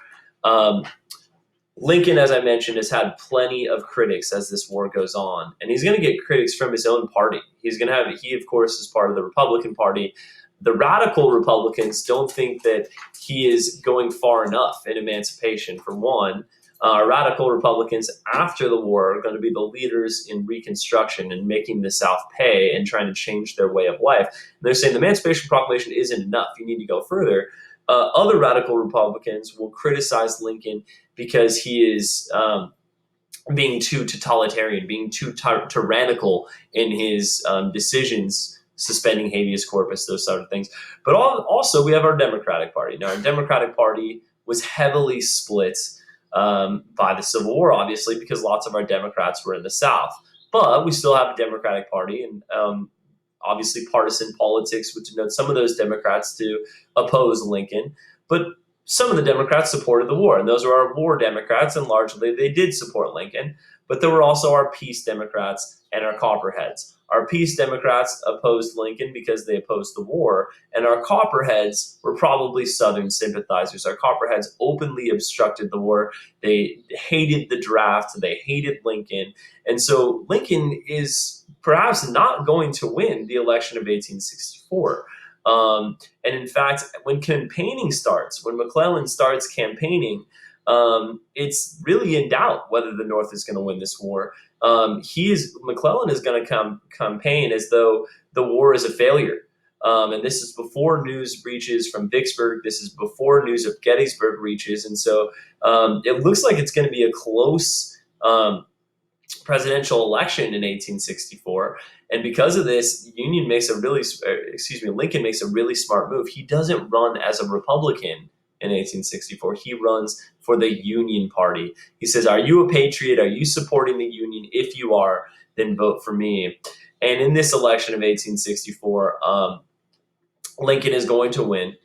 Lincoln, as I mentioned, has had plenty of critics as this war goes on, and he's going to get critics from his own party. He, of course, is part of the Republican Party. The radical Republicans don't think that he is going far enough in emancipation, for one. Radical Republicans after the war are going to be the leaders in Reconstruction and making the South pay and trying to change their way of life. And they're saying the Emancipation Proclamation isn't enough. You need to go further. Other radical Republicans will criticize Lincoln because he is being too totalitarian, being too tyrannical in his decisions, suspending habeas corpus, those sort of things. But also we have our Democratic Party. Now, our Democratic Party was heavily split by the Civil War, obviously, because lots of our Democrats were in the South. But we still have a Democratic Party, and obviously partisan politics would denote some of those Democrats to oppose Lincoln. But some of the Democrats supported the war, and those are our war Democrats, and largely they did support Lincoln. But there were also our peace Democrats and our Copperheads. Our peace Democrats opposed Lincoln because they opposed the war, and our Copperheads were probably Southern sympathizers. Our Copperheads openly obstructed the war. They hated the draft. They hated Lincoln. And so Lincoln is perhaps not going to win the election of 1864. And in fact, when campaigning starts, when McClellan starts campaigning, it's really in doubt whether the North is going to win this war. McClellan is going to campaign as though the war is a failure. And this is before news reaches from Vicksburg. This is before news of Gettysburg reaches. And so it looks like it's going to be a close presidential election in 1864. And because of this, Lincoln makes a really smart move. He doesn't run as a Republican in 1864. He runs for the Union Party. He says, "Are you a patriot? Are you supporting the Union? If you are, then vote for me." And in this election of 1864, Lincoln is going to win.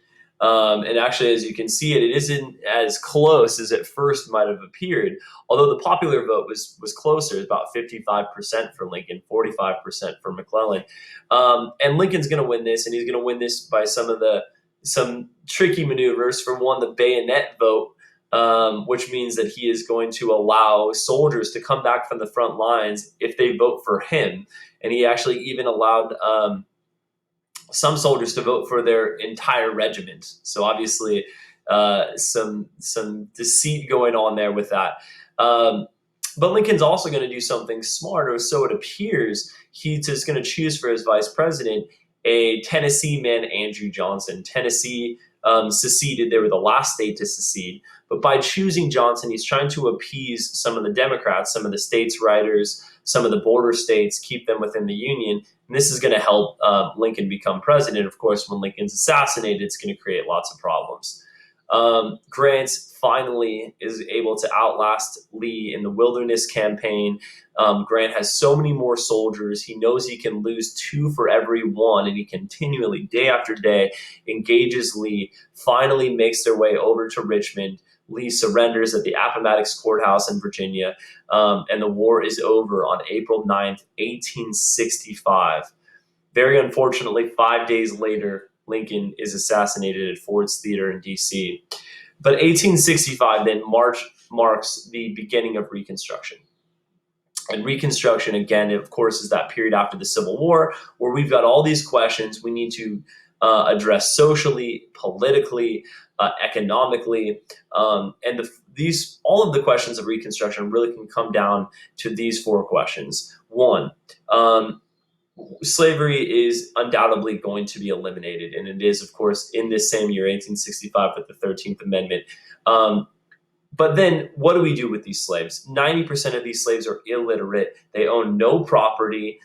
And actually, as you can see, it isn't as close as it first might have appeared. Although the popular vote was closer, it's about 55% for Lincoln, 45% for McClellan. And Lincoln's going to win this, and he's going to win this by some tricky maneuvers. For one, the bayonet vote, which means that he is going to allow soldiers to come back from the front lines if they vote for him. And he actually even allowed some soldiers to vote for their entire regiment. So obviously, some deceit going on there with that. But Lincoln's also going to do something smart, or so it appears. He's just going to choose for his vice president a Tennessee man, Andrew Johnson. Tennessee seceded. They were the last state to secede. But by choosing Johnson, he's trying to appease some of the Democrats, some of the states' writers, some of the border states, keep them within the Union. And this is going to help Lincoln become president. Of course, when Lincoln's assassinated, it's going to create lots of problems. Grant finally is able to outlast Lee in the Wilderness Campaign. Grant has so many more soldiers. He knows he can lose 2 for every 1, and he continually, day after day, engages Lee, finally makes their way over to Richmond. Lee surrenders at the Appomattox Courthouse in Virginia, and the war is over on April 9th, 1865. Very unfortunately, 5 days later, Lincoln is assassinated at Ford's Theater in D.C. But 1865 then marks the beginning of Reconstruction. And Reconstruction, again, of course, is that period after the Civil War where we've got all these questions we need to address socially, politically, economically, and all of the questions of Reconstruction really can come down to these 4 questions. 1, slavery is undoubtedly going to be eliminated, and it is, of course, in this same year, 1865, with the 13th Amendment. But then what do we do with these slaves? 90% of these slaves are illiterate. They own no property.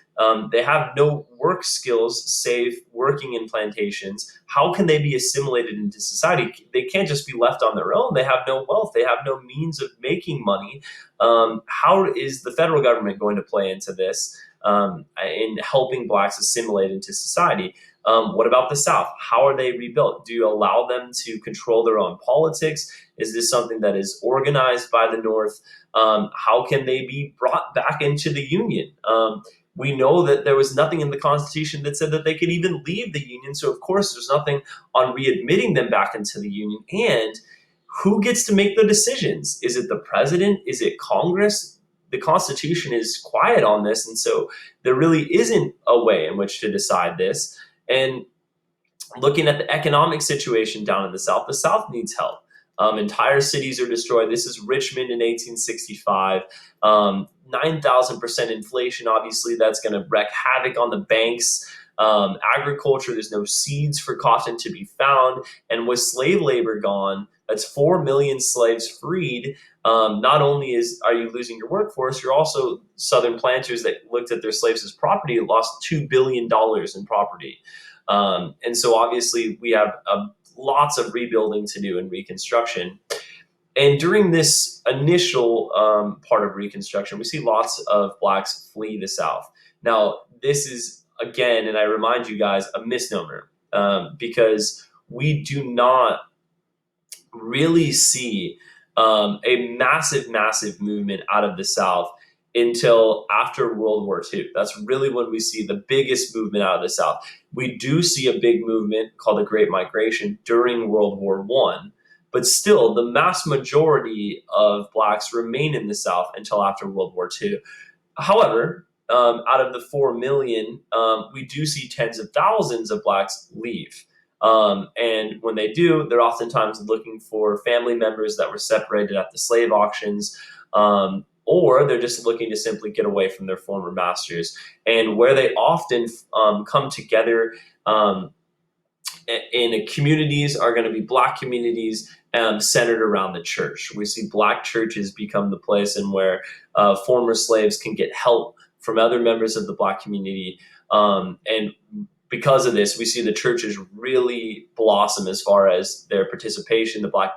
They have no work skills save working in plantations. How can they be assimilated into society? They can't just be left on their own. They have no wealth. They have no means of making money. How is the federal government going to play into this in helping blacks assimilate into society? What about the South? How are they rebuilt? Do you allow them to control their own politics? Is this something that is organized by the North? How can they be brought back into the Union? We know that there was nothing in the Constitution that said that they could even leave the Union. So, of course, there's nothing on readmitting them back into the Union. And who gets to make the decisions? Is it the president? Is it Congress? The Constitution is quiet on this. And so there really isn't a way in which to decide this. And looking at the economic situation down in the South needs help. Entire cities are destroyed. This is Richmond in 1865. 9,000% inflation. Obviously, that's going to wreak havoc on the banks. Agriculture, there's no seeds for cotton to be found. And with slave labor gone, that's 4 million slaves freed. Not only are you losing your workforce, you're also Southern planters that looked at their slaves as property lost $2 billion in property. And so obviously we have lots of rebuilding to do in Reconstruction. And during this initial part of Reconstruction, we see lots of blacks flee the South. Now, this is, again, and I remind you guys, a misnomer, because we do not really see a massive movement out of the South until after World War II. That's really when we see the biggest movement out of the South. We do see a big movement called the Great Migration during World War I, but still the mass majority of blacks remain in the South until after World War II. However, out of the 4 million, we do see tens of thousands of blacks leave. And when they do, they're oftentimes looking for family members that were separated at the slave auctions, or they're just looking to simply get away from their former masters. And where they often come together in communities are going to be black communities centered around the church. We see black churches become the place in where former slaves can get help from other members of the black community. And because of this, we see the churches really blossom as far as their participation. The Black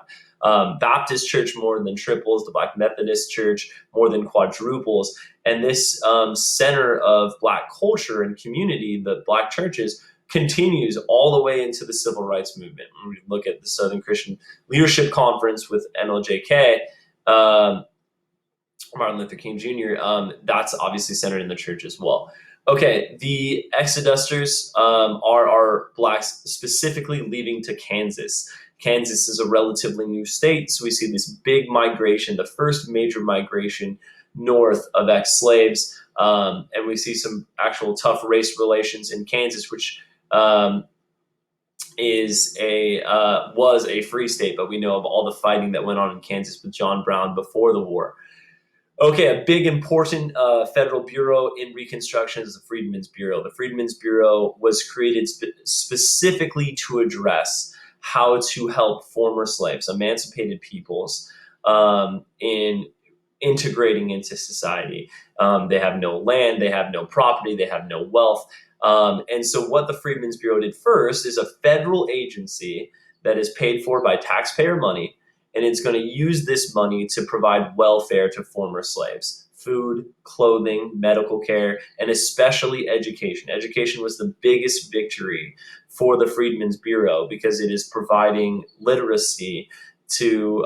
Baptist Church more than triples, the Black Methodist Church more than quadruples. And this center of black culture and community, the black churches, continues all the way into the civil rights movement. When we look at the Southern Christian Leadership Conference with MLJK, Martin Luther King Jr., that's obviously centered in the church as well. Okay, the exodusters are blacks specifically leaving to Kansas. Kansas is a relatively new state, so we see this big migration, the first major migration north of ex-slaves, and we see some actual tough race relations in Kansas, which was a free state, but we know of all the fighting that went on in Kansas with John Brown before the war. Okay, a big important federal bureau in Reconstruction is the Freedmen's Bureau. The Freedmen's Bureau was created specifically to address how to help former slaves, emancipated peoples, in integrating into society. They have no land, they have no property, they have no wealth. And so what the Freedmen's Bureau did first is a federal agency that is paid for by taxpayer money, and it's going to use this money to provide welfare to former slaves: food, clothing, medical care, and especially education. Education was the biggest victory for the Freedmen's Bureau because it is providing literacy to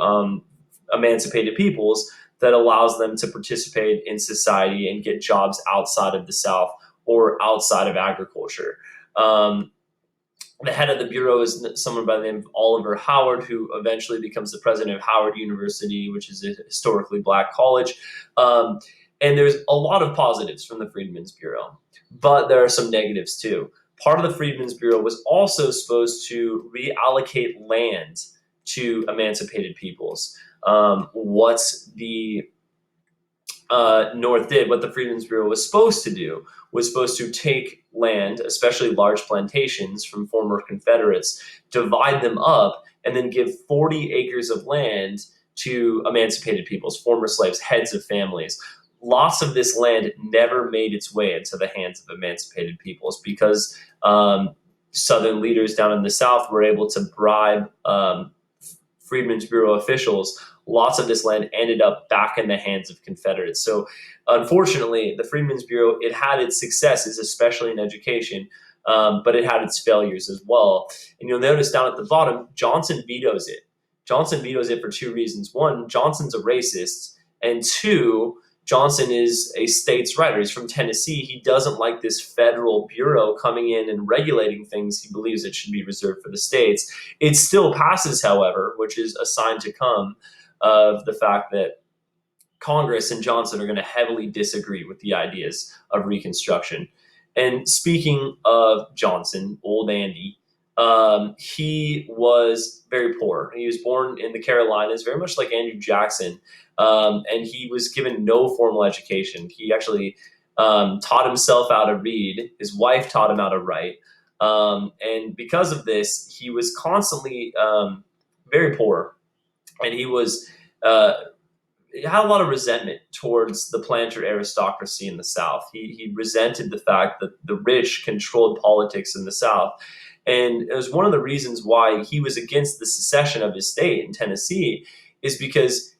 emancipated peoples that allows them to participate in society and get jobs outside of the South or outside of agriculture. The head of the bureau is someone by the name of Oliver Howard, who eventually becomes the president of Howard University, which is a historically black college. And there's a lot of positives from the Freedmen's Bureau, but there are some negatives too. Part of the Freedmen's Bureau was also supposed to reallocate land to emancipated peoples. What the North did, what the Freedmen's Bureau was supposed to do, was supposed to take land, especially large plantations from former Confederates, divide them up, and then give 40 acres of land to emancipated peoples, former slaves, heads of families. Lots of this land never made its way into the hands of emancipated peoples because Southern leaders down in the South were able to bribe Freedmen's Bureau officials. Lots of this land ended up back in the hands of Confederates. So unfortunately, the Freedmen's Bureau, it had its successes, especially in education, but it had its failures as well. And you'll notice down at the bottom, Johnson vetoes it. Johnson vetoes it for two reasons. One, Johnson's a racist. And two, Johnson is a states' writer. He's from Tennessee. He doesn't like this federal bureau coming in and regulating things. He believes it should be reserved for the states. It still passes, however, which is a sign to come of the fact that Congress and Johnson are going to heavily disagree with the ideas of Reconstruction. And speaking of Johnson, old Andy, he was very poor. He was born in the Carolinas, very much like Andrew Jackson, and he was given no formal education. He actually taught himself how to read. His wife taught him how to write. And because of this, he was constantly very poor. And he had a lot of resentment towards the planter aristocracy in the South. He resented the fact that the rich controlled politics in the South. And it was one of the reasons why he was against the secession of his state in Tennessee, is because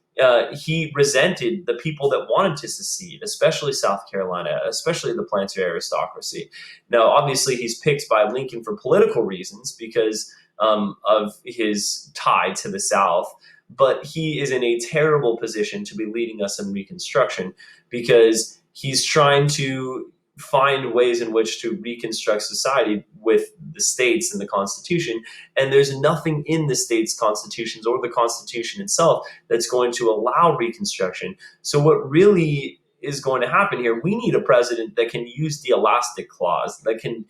he resented the people that wanted to secede, especially South Carolina, especially the planter aristocracy. Now, obviously, he's picked by Lincoln for political reasons because of his tie to the South. But he is in a terrible position to be leading us in Reconstruction because he's trying to find ways in which to reconstruct society with the states and the Constitution. And there's nothing in the states' constitutions or the Constitution itself that's going to allow Reconstruction. So what really is going to happen here, we need a president that can use the elastic clause, that can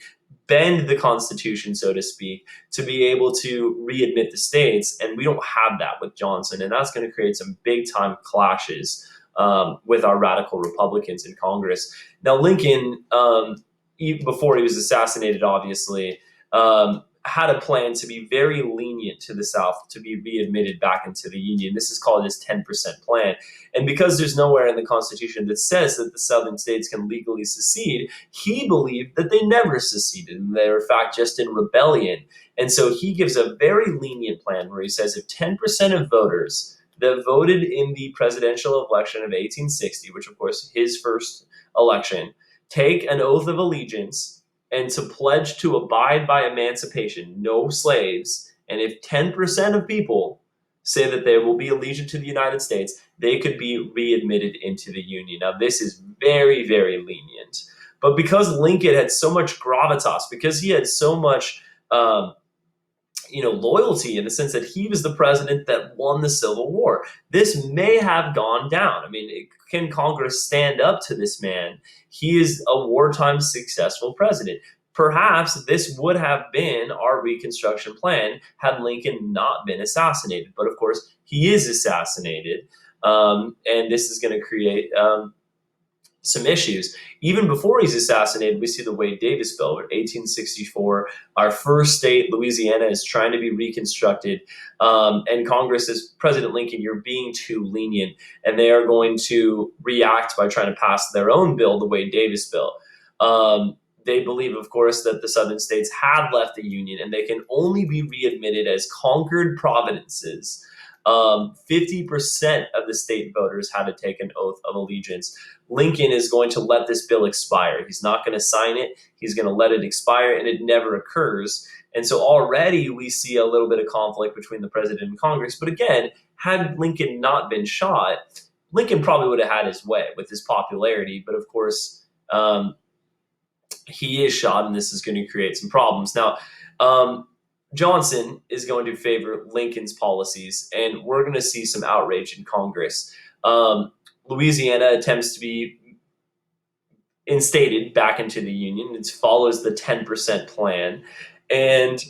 bend the Constitution, so to speak, to be able to readmit the states. And we don't have that with Johnson. And that's going to create some big time clashes with our radical Republicans in Congress. Now, Lincoln, even before he was assassinated, obviously, had a plan to be very lenient to the South to be readmitted back into the Union. This is called his 10% plan. And because there's nowhere in the Constitution that says that the Southern states can legally secede, he believed that they never seceded. And they were, in fact, just in rebellion. And so he gives a very lenient plan where he says if 10% of voters that voted in the presidential election of 1860, which, of course, his first election, take an oath of allegiance and to pledge to abide by emancipation, no slaves. And if 10% of people say that they will be allegiant to the United States, they could be readmitted into the Union. Now, this is very, very lenient. But because Lincoln had so much gravitas, because he had so much loyalty in the sense that he was the president that won the Civil War, this may have gone down. I mean, can Congress stand up to this man? He is a wartime successful president. Perhaps this would have been our Reconstruction plan had Lincoln not been assassinated. But of course, he is assassinated, and this is going to create some issues. Even before he's assassinated, we see the Wade Davis bill, 1864. Our first state, Louisiana, is trying to be reconstructed, and Congress says, President Lincoln, you're being too lenient, and they are going to react by trying to pass their own bill, the Wade Davis bill. They believe, of course, that the southern states had left the Union, and they can only be readmitted as conquered provinces. 50% of the state voters had to take an oath of allegiance. Lincoln is going to let this bill expire. He's not going to sign it. He's going to let it expire, and it never occurs. And so already we see a little bit of conflict between the president and Congress. But again, had Lincoln not been shot, Lincoln probably would have had his way with his popularity. But of course, he is shot, and this is going to create some problems. Now, Johnson is going to favor Lincoln's policies, and we're going to see some outrage in Congress. Louisiana attempts to be instated back into the Union. It follows the 10% plan. And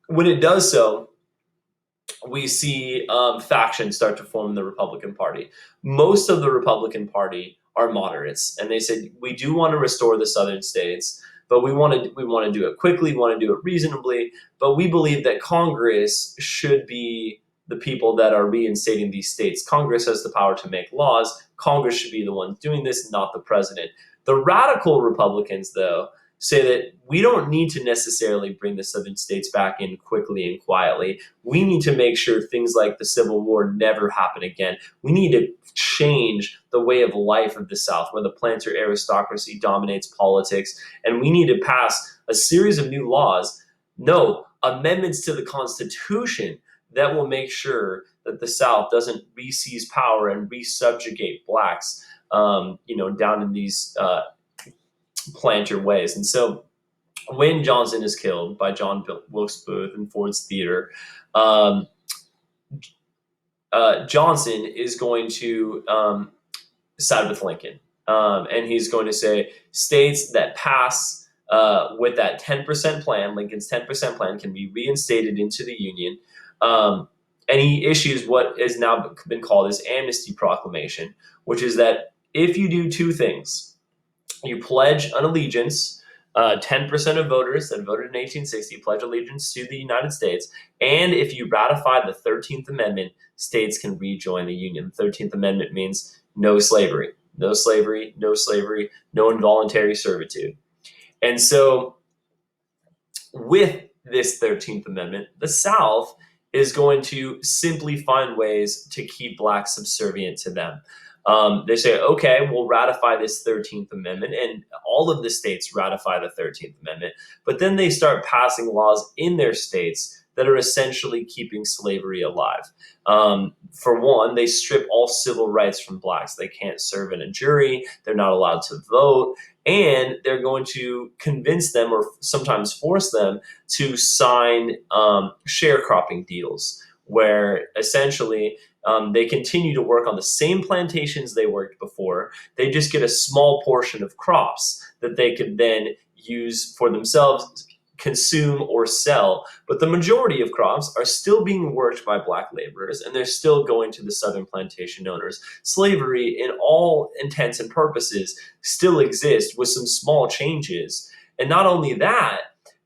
when it does so, we see factions start to form in the Republican Party. Most of the Republican Party are moderates, and they said, we do want to restore the southern states, but we want to do it quickly, we want to do it reasonably, but we believe that Congress should be the people that are reinstating these states. Congress has the power to make laws. Congress should be the ones doing this, not the president. The radical Republicans, though, say that we don't need to necessarily bring the southern states back in quickly and quietly. We need to make sure things like the Civil War never happen again. We need to change the way of life of the South, where the planter aristocracy dominates politics, and we need to pass a series of new laws, amendments to the Constitution that will make sure that the South doesn't re-seize power and re-subjugate blacks, down in these planter ways. And so when Johnson is killed by John Wilkes Booth in Ford's Theater, Johnson is going to side with Lincoln. And he's going to say states that pass with that 10% plan, Lincoln's 10% plan, can be reinstated into the Union. And he issues what has now been called his amnesty proclamation, which is that if you do two things, you pledge an allegiance, 10% of voters that voted in 1860 pledge allegiance to the United States, and if you ratify the 13th Amendment, states can rejoin the Union. The 13th Amendment means no slavery, no slavery, no slavery, no involuntary servitude. And so with this 13th Amendment, the South is going to simply find ways to keep blacks subservient to them. They say, okay, we'll ratify this 13th Amendment, and all of the states ratify the 13th Amendment, but then they start passing laws in their states that are essentially keeping slavery alive. For one, they strip all civil rights from blacks. They can't serve in a jury, they're not allowed to vote, and they're going to convince them, or sometimes force them, to sign sharecropping deals, where essentially they continue to work on the same plantations they worked before. They just get a small portion of crops that they could then use for themselves, consume, or sell. But the majority of crops are still being worked by black laborers, and they're still going to the southern plantation owners. Slavery, in all intents and purposes, still exists with some small changes. And not only that,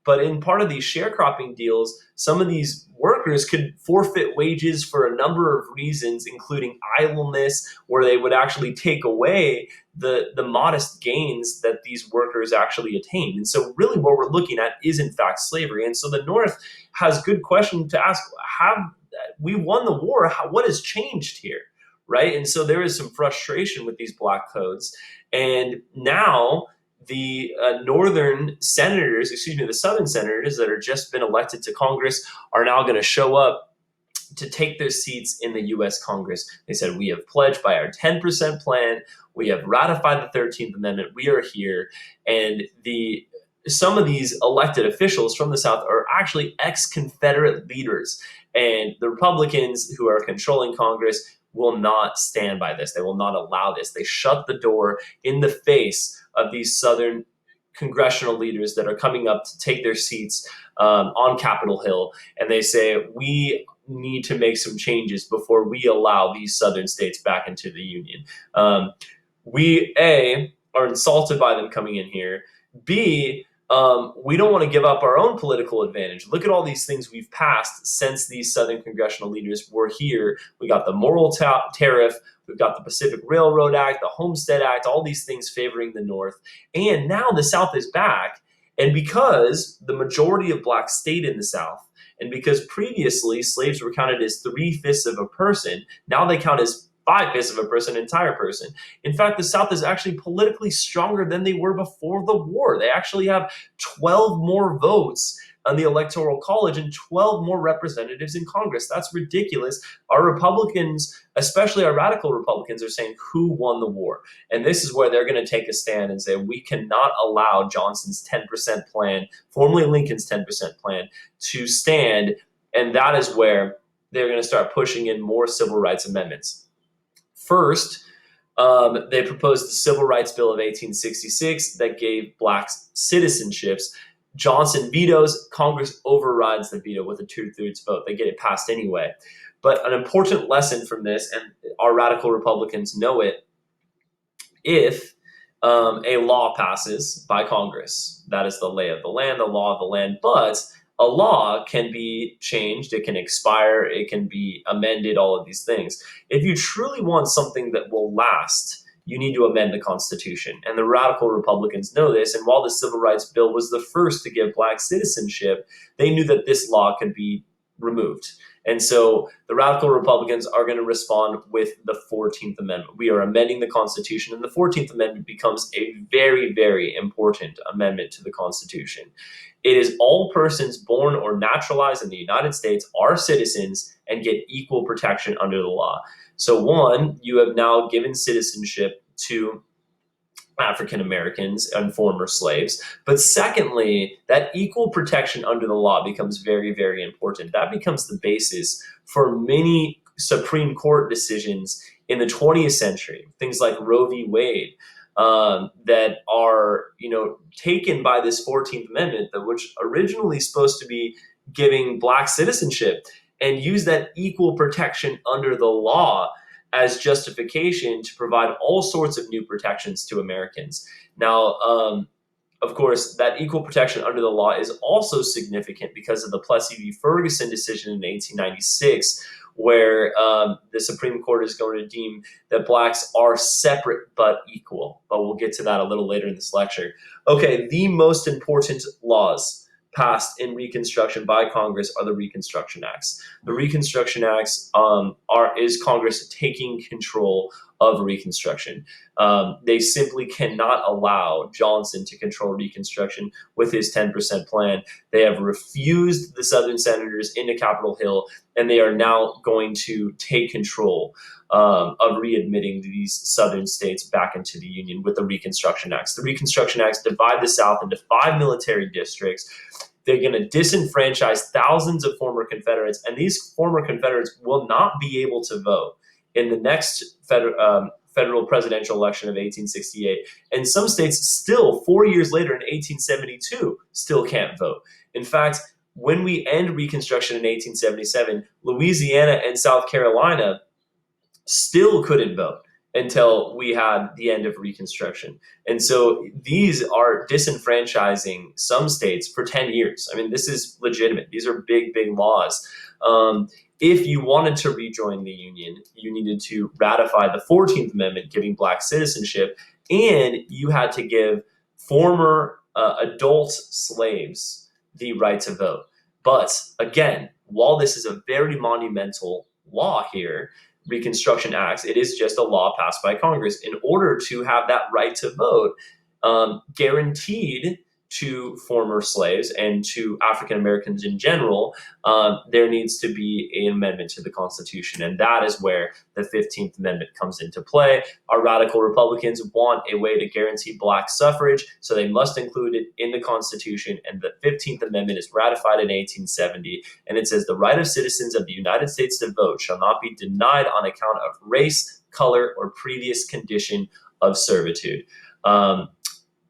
but in part of these sharecropping deals, some of these workers could forfeit wages for a number of reasons, including idleness, where they would actually take away the modest gains that these workers actually attained. And so really what we're looking at is in fact slavery. And so the North has good questions to ask. We won the war. What has changed here? Right? And so there is some frustration with these black codes. And now the the southern senators that are just been elected to Congress are now going to show up to take their seats in the U.S. Congress. They said, we have pledged by our 10% plan. We have ratified the 13th Amendment. We are here. And some of these elected officials from the South are actually ex-Confederate leaders. And the Republicans who are controlling Congress will not stand by this. They will not allow this. They shut the door in the face of these Southern congressional leaders that are coming up to take their seats on Capitol Hill. And they say, we need to make some changes before we allow these Southern states back into the Union. We, A, are insulted by them coming in here. B, we don't want to give up our own political advantage. Look at all these things we've passed since these Southern congressional leaders were here. We got the Morrill Tariff, we've got the Pacific Railroad Act, the Homestead Act, all these things favoring the North. And now the South is back. And because the majority of blacks stayed in the South, and because previously slaves were counted as 3/5 of a person, now they count as 5/5 of a person, an entire person. In fact, the South is actually politically stronger than they were before the war. They actually have 12 more votes on the Electoral College and 12 more representatives in Congress. That's ridiculous. Our Republicans, especially our radical Republicans, are saying, who won the war? And this is where they're going to take a stand and say, we cannot allow Johnson's 10% plan, formerly Lincoln's 10% plan, to stand. And that is where they're going to start pushing in more civil rights amendments. First, they proposed the Civil Rights Bill of 1866 that gave blacks citizenships. Johnson vetoes, Congress overrides the veto with a 2/3 vote. They get it passed anyway. But an important lesson from this, and our radical Republicans know it, if a law passes by Congress, that is the lay of the land, the law of the land, but a law can be changed, it can expire, it can be amended, all of these things. If you truly want something that will last, you need to amend the Constitution. And the radical Republicans know this. And while the Civil Rights Bill was the first to give black citizenship, they knew that this law could be removed. And so the radical Republicans are going to respond with the 14th Amendment. We are amending the Constitution, and the 14th Amendment becomes a very, very important amendment to the Constitution. It is all persons born or naturalized in the United States are citizens and get equal protection under the law. So one, you have now given citizenship to African Americans and former slaves. But secondly, that equal protection under the law becomes very, very important. That becomes the basis for many Supreme Court decisions in the 20th century, things like Roe v. Wade, that are, taken by this 14th Amendment, which originally supposed to be giving black citizenship, and use that equal protection under the law as justification to provide all sorts of new protections to Americans. Now, of course, that equal protection under the law is also significant because of the Plessy v. Ferguson decision in 1896, where the Supreme Court is going to deem that blacks are separate but equal. But we'll get to that a little later in this lecture. Okay, the most important laws passed in Reconstruction by Congress are the Reconstruction Acts. The Reconstruction Acts is Congress taking control of Reconstruction. They simply cannot allow Johnson to control Reconstruction with his 10% plan. They have refused the Southern senators into Capitol Hill, and they are now going to take control of readmitting these Southern states back into the Union with the Reconstruction Acts. The Reconstruction Acts divide the South into 5 military districts. They're going to disenfranchise thousands of former Confederates, and these former Confederates will not be able to vote in the next federal presidential election of 1868. And some states still, 4 years later in 1872, still can't vote. In fact, when we end Reconstruction in 1877, Louisiana and South Carolina still couldn't vote until we had the end of Reconstruction. And so these are disenfranchising some states for 10 years. I mean, this is legitimate. These are big, big laws. If you wanted to rejoin the Union, you needed to ratify the 14th Amendment, giving black citizenship, and you had to give former adult slaves the right to vote. But again, while this is a very monumental law here, Reconstruction Acts, it is just a law passed by Congress. In order to have that right to vote, guaranteed to former slaves and to African Americans in general, there needs to be an amendment to the Constitution. And that is where the 15th Amendment comes into play. Our radical Republicans want a way to guarantee black suffrage, so they must include it in the Constitution. And the 15th Amendment is ratified in 1870. And it says, the right of citizens of the United States to vote shall not be denied on account of race, color, or previous condition of servitude.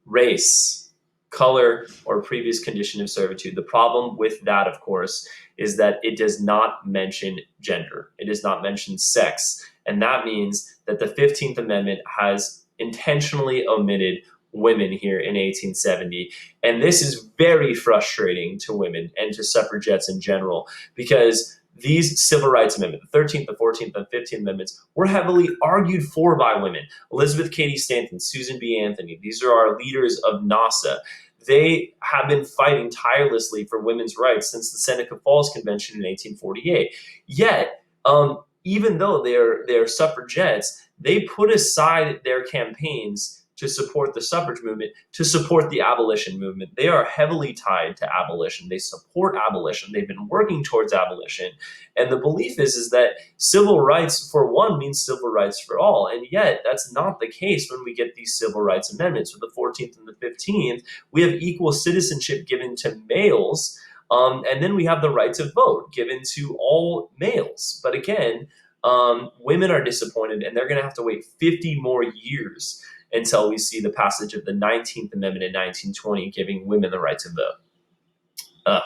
Race, color, or previous condition of servitude. The problem with that, of course, is that it does not mention gender. It does not mention sex. And that means that the 15th Amendment has intentionally omitted women here in 1870. And this is very frustrating to women and to suffragettes in general, because these civil rights amendments, the 13th, the 14th, and 15th Amendments, were heavily argued for by women. Elizabeth Cady Stanton, Susan B. Anthony, these are our leaders of NASA. They have been fighting tirelessly for women's rights since the Seneca Falls Convention in 1848. Yet, even though they're suffragettes, they put aside their campaigns to support the suffrage movement, to support the abolition movement. They are heavily tied to abolition. They support abolition. They've been working towards abolition. And the belief is that civil rights for one means civil rights for all. And yet that's not the case when we get these civil rights amendments. With the 14th and the 15th, we have equal citizenship given to males. And then we have the right to vote given to all males. But again, women are disappointed, and they're going to have to wait 50 more years until we see the passage of the 19th Amendment in 1920, giving women the right to vote.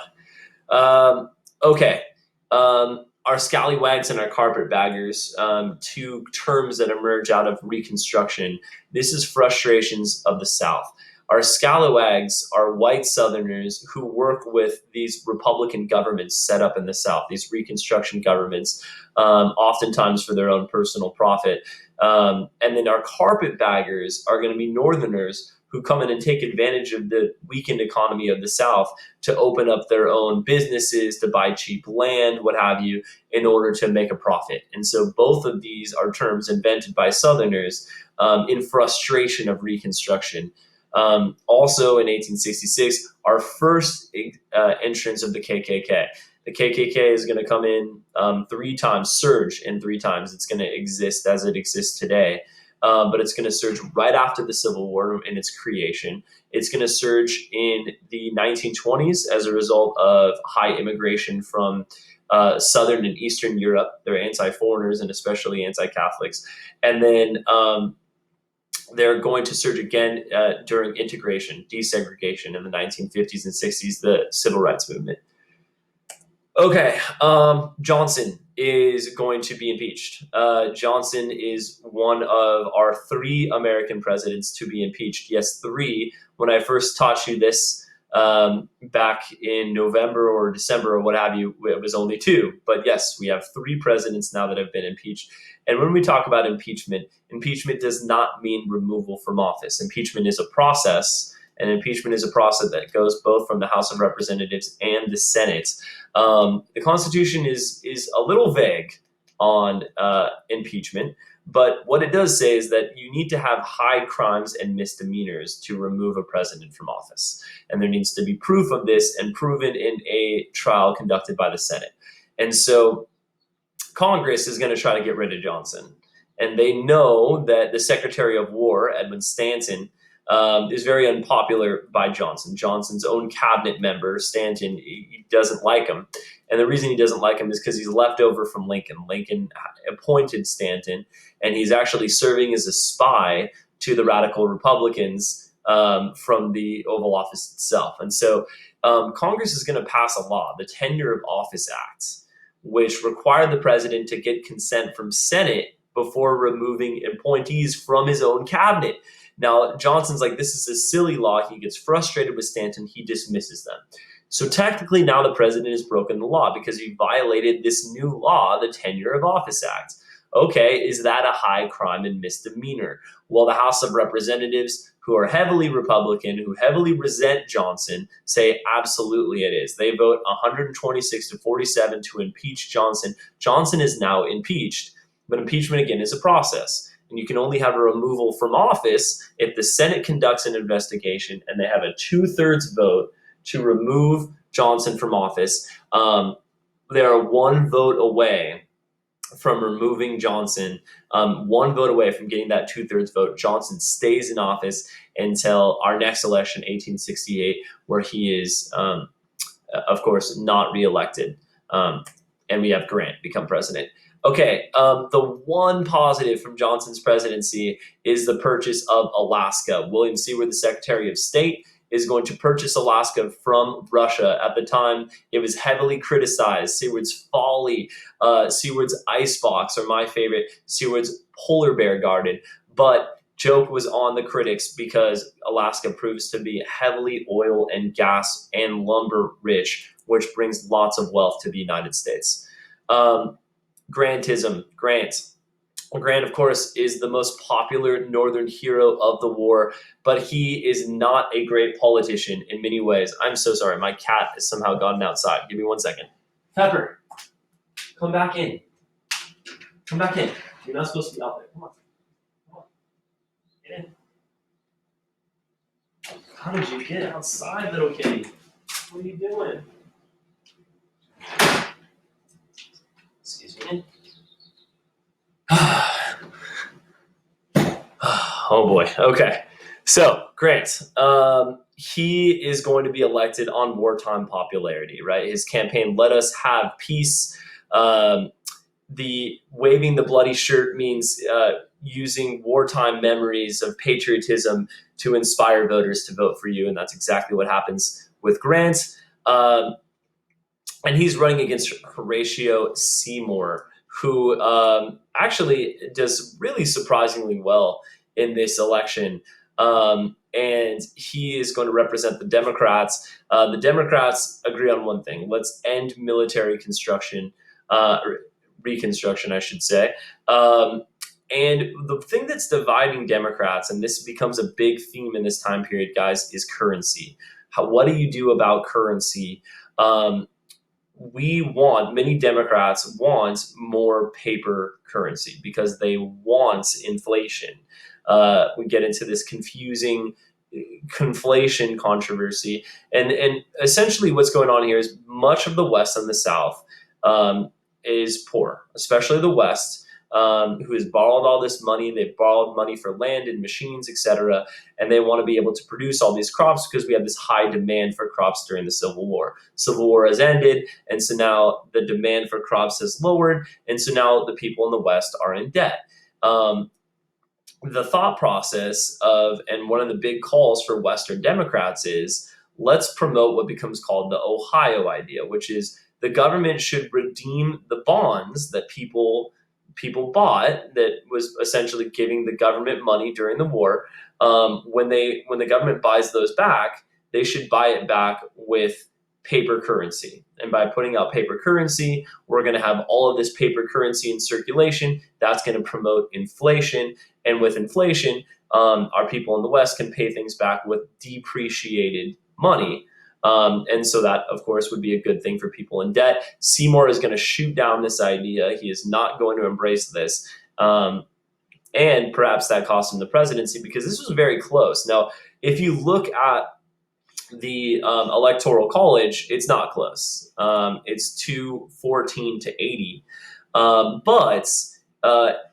Okay. Our scallywags and our carpetbaggers, two terms that emerge out of Reconstruction. This is frustrations of the South. Our scallywags are white Southerners who work with these Republican governments set up in the South, these Reconstruction governments, oftentimes for their own personal profit. And then our carpetbaggers are going to be Northerners who come in and take advantage of the weakened economy of the South to open up their own businesses, to buy cheap land, what have you, in order to make a profit. And so both of these are terms invented by Southerners in frustration of Reconstruction. Also in 1866, our first entrance of the KKK. The KKK is going to come in 3 times, surge in 3 times. It's going to exist as it exists today. But it's going to surge right after the Civil War in its creation. It's going to surge in the 1920s as a result of high immigration from Southern and Eastern Europe. They're anti-foreigners and especially anti-Catholics. And then they're going to surge again during integration, desegregation in the 1950s and 60s, the Civil Rights Movement. Okay, Johnson is going to be impeached. Johnson is one of our 3 American presidents to be impeached. Yes, 3. When I first taught you this back in November or December or what have you, it was only 2. But yes, we have 3 presidents now that have been impeached. And when we talk about impeachment, impeachment does not mean removal from office. Impeachment is a process, and impeachment is a process that goes both from the House of Representatives and the Senate. The Constitution is a little vague on impeachment, but what it does say is that you need to have high crimes and misdemeanors to remove a president from office. And there needs to be proof of this and proven in a trial conducted by the Senate. And so Congress is going to try to get rid of Johnson. And they know that the Secretary of War, Edwin Stanton, is very unpopular by Johnson. Johnson's own cabinet member, Stanton, he doesn't like him. And the reason he doesn't like him is because he's left over from Lincoln. Lincoln appointed Stanton, and he's actually serving as a spy to the radical Republicans from the Oval Office itself. And so Congress is going to pass a law, the Tenure of Office Act, which required the president to get consent from Senate before removing appointees from his own cabinet. Now, Johnson's like, this is a silly law. He gets frustrated with Stanton. He dismisses them. So technically now the president has broken the law because he violated this new law, the Tenure of Office Act. Okay, is that a high crime and misdemeanor? Well, the House of Representatives, who are heavily Republican, who heavily resent Johnson, say absolutely it is. They vote 126 to 47 to impeach Johnson. Johnson is now impeached, but impeachment, again, is a process. and you can only have a removal from office if the Senate conducts an investigation and they have a 2/3 vote to remove Johnson from office. They are one vote away from removing Johnson, one vote away from getting that 2/3 vote. Johnson stays in office until our next election, 1868, where he is, of course, not reelected. And we have Grant become president. Okay, the one positive from Johnson's presidency is the purchase of Alaska. William Seward, the Secretary of State, is going to purchase Alaska from Russia. At the time, it was heavily criticized. Seward's folly, Seward's icebox are my favorite, Seward's polar bear garden. But joke was on the critics because Alaska proves to be heavily oil and gas and lumber rich, which brings lots of wealth to the United States. Grantism, Grant. Grant, of course, is the most popular Northern hero of the war, but he is not a great politician in many ways. I'm so sorry. My cat has somehow gotten outside. Give me 1 second. Pepper, come back in. Come back in. You're not supposed to be out there. Come on. Come on. Get in. How did you get outside, little kitty? What are you doing? Excuse me. Oh boy. Okay. So Grant, he is going to be elected on wartime popularity, right? His campaign, "Let us have peace." The waving the bloody shirt means using wartime memories of patriotism to inspire voters to vote for you, and that's exactly what happens with Grant. And he's running against Horatio Seymour, who actually does really surprisingly well in this election. And he is going to represent the Democrats. The Democrats agree on one thing: let's end military reconstruction, I should say. And the thing that's dividing Democrats, and this becomes a big theme in this time period, guys, is currency. What do you do about currency? Many Democrats want more paper currency because they want inflation. We get into this confusing conflation controversy. And essentially what's going on here is much of the West and the South is poor, especially the West, who has borrowed all this money. They've borrowed money for land and machines, etc., and they want to be able to produce all these crops because we have this high demand for crops during the Civil War. Civil War has ended, and so now the demand for crops has lowered, and so now the people in the West are in debt. The thought process and one of the big calls for Western Democrats is, let's promote what becomes called the Ohio idea, which is the government should redeem the bonds that people bought, that was essentially giving the government money during the war. When the government buys those back, they should buy it back with paper currency. And by putting out paper currency, we're going to have all of this paper currency in circulation. That's going to promote inflation. And with inflation, our people in the West can pay things back with depreciated money. And so that, of course, would be a good thing for people in debt. Seymour is going to shoot down this idea. He is not going to embrace this. And perhaps that cost him the presidency because this was very close. Now, if you look at the Electoral College, it's not close. It's 214 to 80. But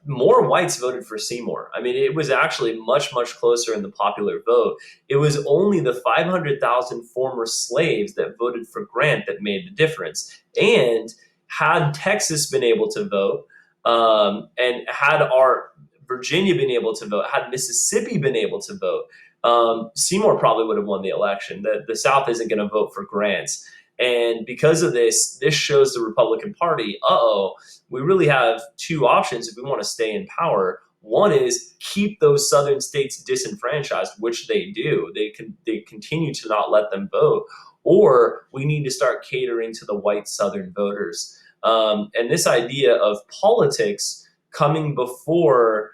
more whites voted for Seymour. I mean, it was actually much, much closer in the popular vote. It was only the 500,000 former slaves that voted for Grant that made the difference. And had Texas been able to vote, and had our Virginia been able to vote, had Mississippi been able to vote, Seymour probably would have won the election. The South isn't going to vote for Grant. And because of this shows the Republican Party, we really have two options if we want to stay in power. One is keep those southern states disenfranchised, which they do. They continue to not let them vote. Or we need to start catering to the white southern voters. And this idea of politics coming before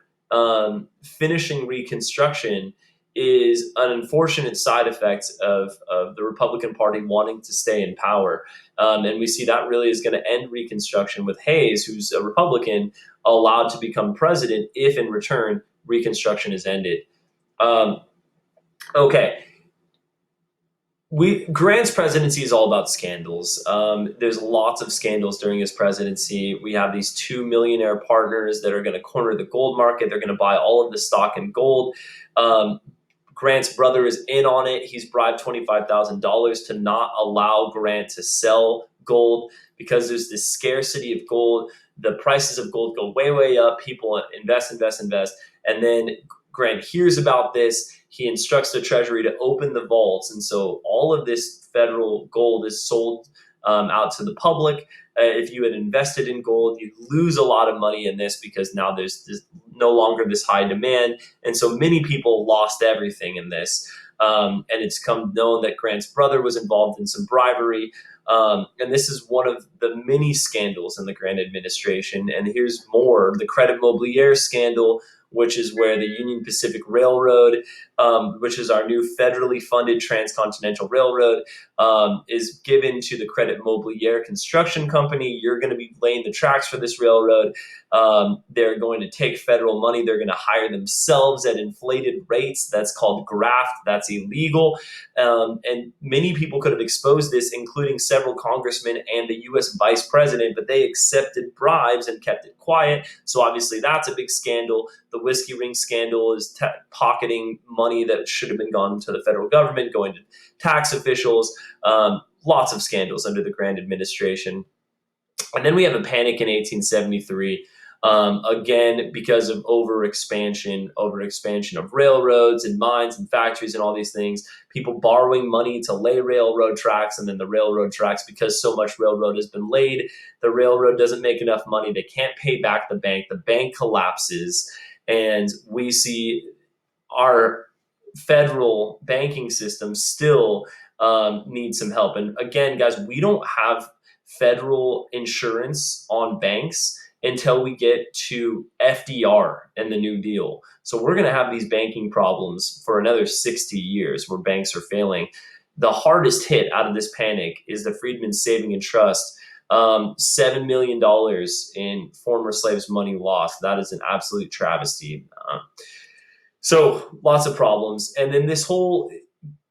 finishing Reconstruction is an unfortunate side effect of the Republican Party wanting to stay in power. And we see that really is going to end Reconstruction with Hayes, who's a Republican, allowed to become president if in return Reconstruction is ended. Um, okay, Grant's presidency is all about scandals. There's lots of scandals during his presidency. We have these two millionaire partners that are going to corner the gold market. They're going to buy all of the stock in gold. Um, Grant's brother is in on it. He's bribed $25,000 to not allow Grant to sell gold because there's this scarcity of gold. The prices of gold go way, way up. People invest, invest, invest. And then Grant hears about this. He instructs the Treasury to open the vaults. And so all of this federal gold is sold out to the public. If you had invested in gold, you lose a lot of money in this because now there's no longer this high demand. And so many people lost everything in this. And it's come known that Grant's brother was involved in some bribery. And this is one of the many scandals in the Grant administration. And here's more: the Credit Mobilier scandal, which is where the Union Pacific Railroad, which is our new federally funded transcontinental railroad, is given to the Credit Mobilier Construction Company. You're going to be laying the tracks for this railroad. They're going to take federal money. They're going to hire themselves at inflated rates. That's called graft. That's illegal. And many people could have exposed this, including several congressmen and the U.S. vice president, but they accepted bribes and kept it quiet. So obviously that's a big scandal. The whiskey ring scandal is pocketing money that should have been gone to the federal government, going to tax officials. Lots of scandals under the Grant administration. And then we have a panic in 1873. Again, because of overexpansion of railroads and mines and factories and all these things, people borrowing money to lay railroad tracks, and then the railroad tracks, because so much railroad has been laid, the railroad doesn't make enough money. They can't pay back the bank collapses, and we see our federal banking system still needs some help. And again, guys, we don't have federal insurance on banks until we get to FDR and the New Deal. So we're going to have these banking problems for another 60 years where banks are failing. The hardest hit out of this panic is the Freedmen's Saving and Trust. $7 million in former slaves' money lost. That is an absolute travesty. So lots of problems. And then this whole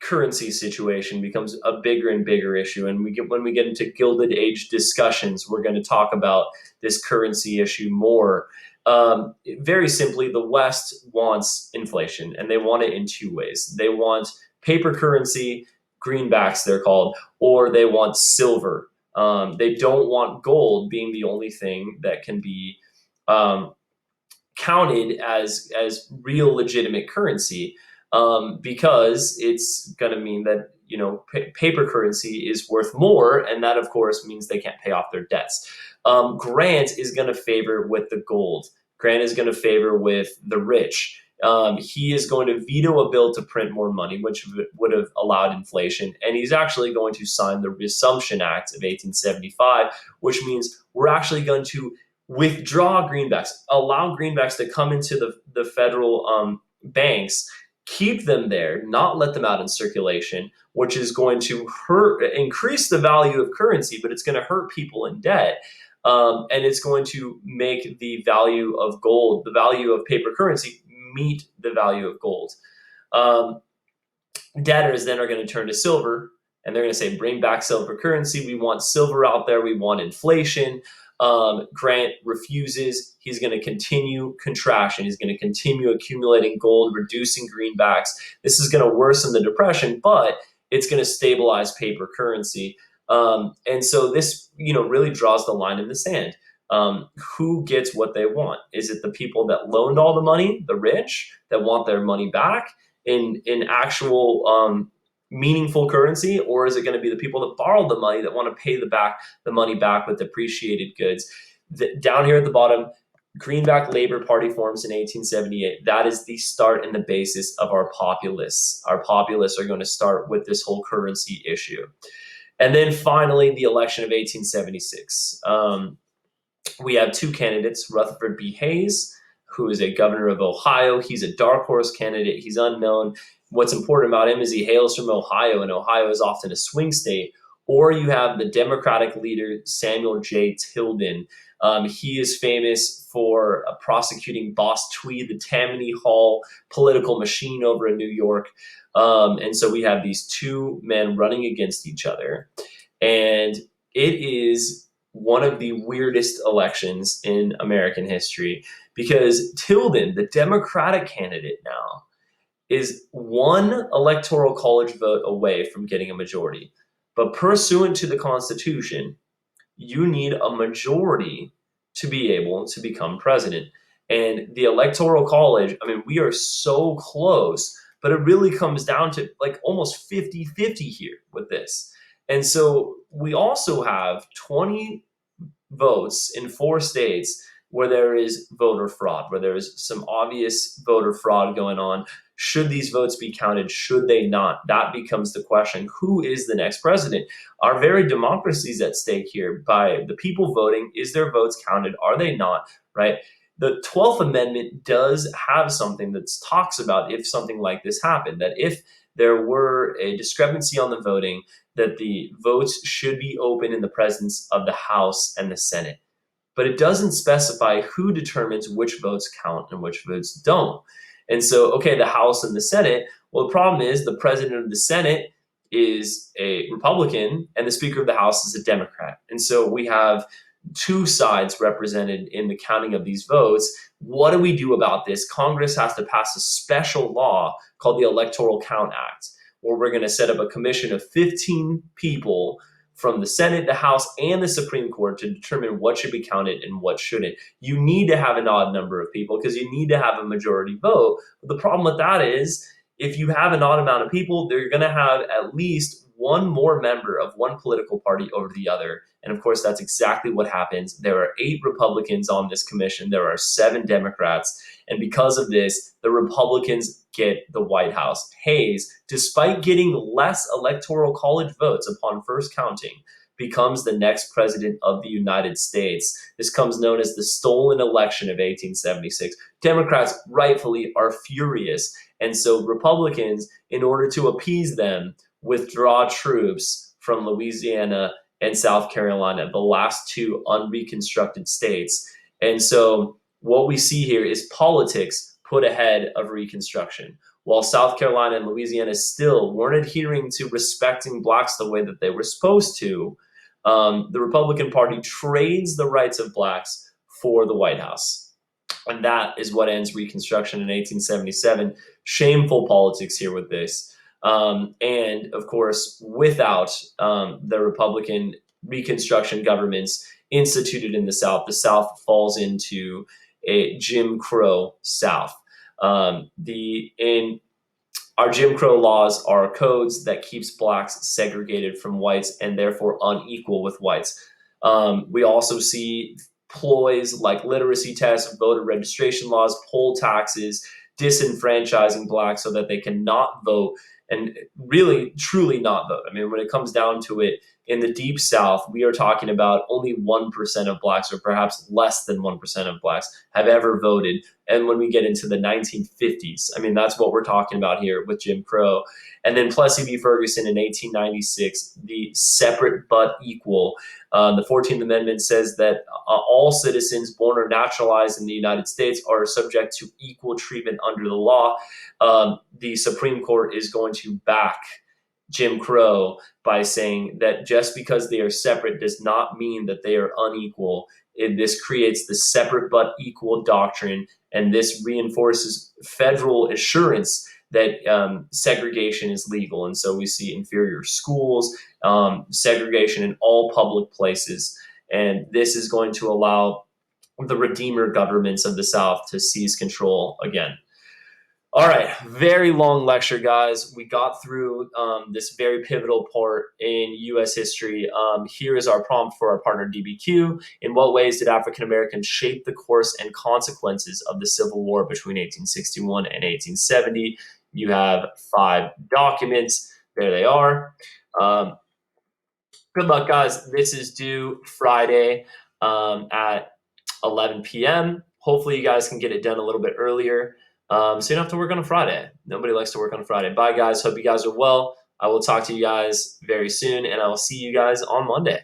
currency situation becomes a bigger and bigger issue. And when we get into Gilded Age discussions, we're going to talk about this currency issue more. Very simply, the West wants inflation, and they want it in two ways. They want paper currency, greenbacks they're called, or they want silver. They don't want gold being the only thing that can be counted as real legitimate currency, because it's going to mean that paper currency is worth more, and that of course means they can't pay off their debts. Grant is going to favor with the gold. Grant is going to favor with the rich. He is going to veto a bill to print more money, which would have allowed inflation. And he's actually going to sign the Resumption Act of 1875, which means we're actually going to withdraw greenbacks, allow greenbacks to come into the federal banks, keep them there, not let them out in circulation, which is going to increase the value of currency, but it's going to hurt people in debt. And it's going to make the value of gold, the value of paper currency, meet the value of gold. Debtors then are going to turn to silver, and they're going to say, bring back silver currency. We want silver out there. We want inflation. Grant refuses. He's going to continue contraction. He's going to continue accumulating gold, reducing greenbacks. This is going to worsen the depression, but it's going to stabilize paper currency. And so this, really draws the line in the sand. Who gets what they want? Is it the people that loaned all the money, the rich, that want their money back in actual meaningful currency, or is it going to be the people that borrowed the money that want to pay the money back with depreciated goods? Down here at the bottom, Greenback Labor Party forms in 1878. That is the start and the basis of our populists. Our populists are going to start with this whole currency issue. And then finally, the election of 1876. We have two candidates, Rutherford B. Hayes, who is a governor of Ohio. He's a dark horse candidate. He's unknown. What's important about him is he hails from Ohio, and Ohio is often a swing state. Or you have the Democratic leader, Samuel J. Tilden. He is famous for prosecuting Boss Tweed, the Tammany Hall political machine over in New York. And so we have these two men running against each other. And it is one of the weirdest elections in American history because Tilden, the Democratic candidate now, is one electoral college vote away from getting a majority. But pursuant to the Constitution, you need a majority to be able to become president. And the electoral college, I mean, we are so close, but it really comes down to like almost 50-50 here with this. And so we also have 20 votes in 4 states where there is voter fraud, where there is some obvious voter fraud going on. Should these votes be counted? Should they not? That becomes the question. Who is the next president? Our very democracy is at stake here by the people voting. Is their votes counted? Are they not? Right? The 12th Amendment does have something that talks about if something like this happened, that if there were a discrepancy on the voting, that the votes should be open in the presence of the House and the Senate. But it doesn't specify who determines which votes count and which votes don't. And so, okay, the House and the Senate, well, the problem is the president of the Senate is a Republican and the Speaker of the House is a Democrat. And so we have two sides represented in the counting of these votes. What do we do about this? Congress has to pass a special law called the Electoral Count Act, where we're going to set up a commission of 15 people from the Senate, the House, and the Supreme Court to determine what should be counted and what shouldn't. You need to have an odd number of people because you need to have a majority vote. But the problem with that is if you have an odd amount of people, they're going to have at least one more member of one political party over the other. And of course, that's exactly what happens. There are 8 Republicans on this commission. There are 7 Democrats. And because of this, the Republicans get the White House. Hayes, despite getting less electoral college votes upon first counting, becomes the next president of the United States. This comes known as the stolen election of 1876. Democrats rightfully are furious. And so Republicans, in order to appease them, withdraw troops from Louisiana and South Carolina, the last 2 unreconstructed states. And so what we see here is politics put ahead of Reconstruction. While South Carolina and Louisiana still weren't adhering to respecting blacks the way that they were supposed to, the Republican Party trades the rights of blacks for the White House. And that is what ends Reconstruction in 1877. Shameful politics here with this. And of course, without the Republican Reconstruction governments instituted in the South falls into a Jim Crow South. Our Jim Crow laws are codes that keeps blacks segregated from whites and therefore unequal with whites. We also see ploys like literacy tests, voter registration laws, poll taxes, disenfranchising blacks so that they cannot vote and really, truly not vote. I mean, when it comes down to it, in the Deep South, we are talking about only 1% of blacks, or perhaps less than 1% of blacks, have ever voted. And when we get into the 1950s, I mean, that's what we're talking about here with Jim Crow. And then Plessy v. Ferguson in 1896, the separate but equal. The 14th Amendment says that all citizens born or naturalized in the United States are subject to equal treatment under the law. The Supreme Court is going to back Jim Crow by saying that just because they are separate does not mean that they are unequal. This creates the separate but equal doctrine, and this reinforces federal assurance that segregation is legal. And so we see inferior schools, segregation in all public places, and this is going to allow the Redeemer governments of the South to seize control again. All right, very long lecture, guys. We got through this very pivotal part in U.S. history. Here is our prompt for our partner DBQ. In what ways did African Americans shape the course and consequences of the Civil War between 1861 and 1870? You have 5 documents. There they are. Good luck, guys. This is due Friday at 11 p.m. Hopefully you guys can get it done a little bit earlier, so you don't have to work on a Friday. Nobody likes to work on a Friday. Bye, guys. Hope you guys are well. I will talk to you guys very soon, and I will see you guys on Monday.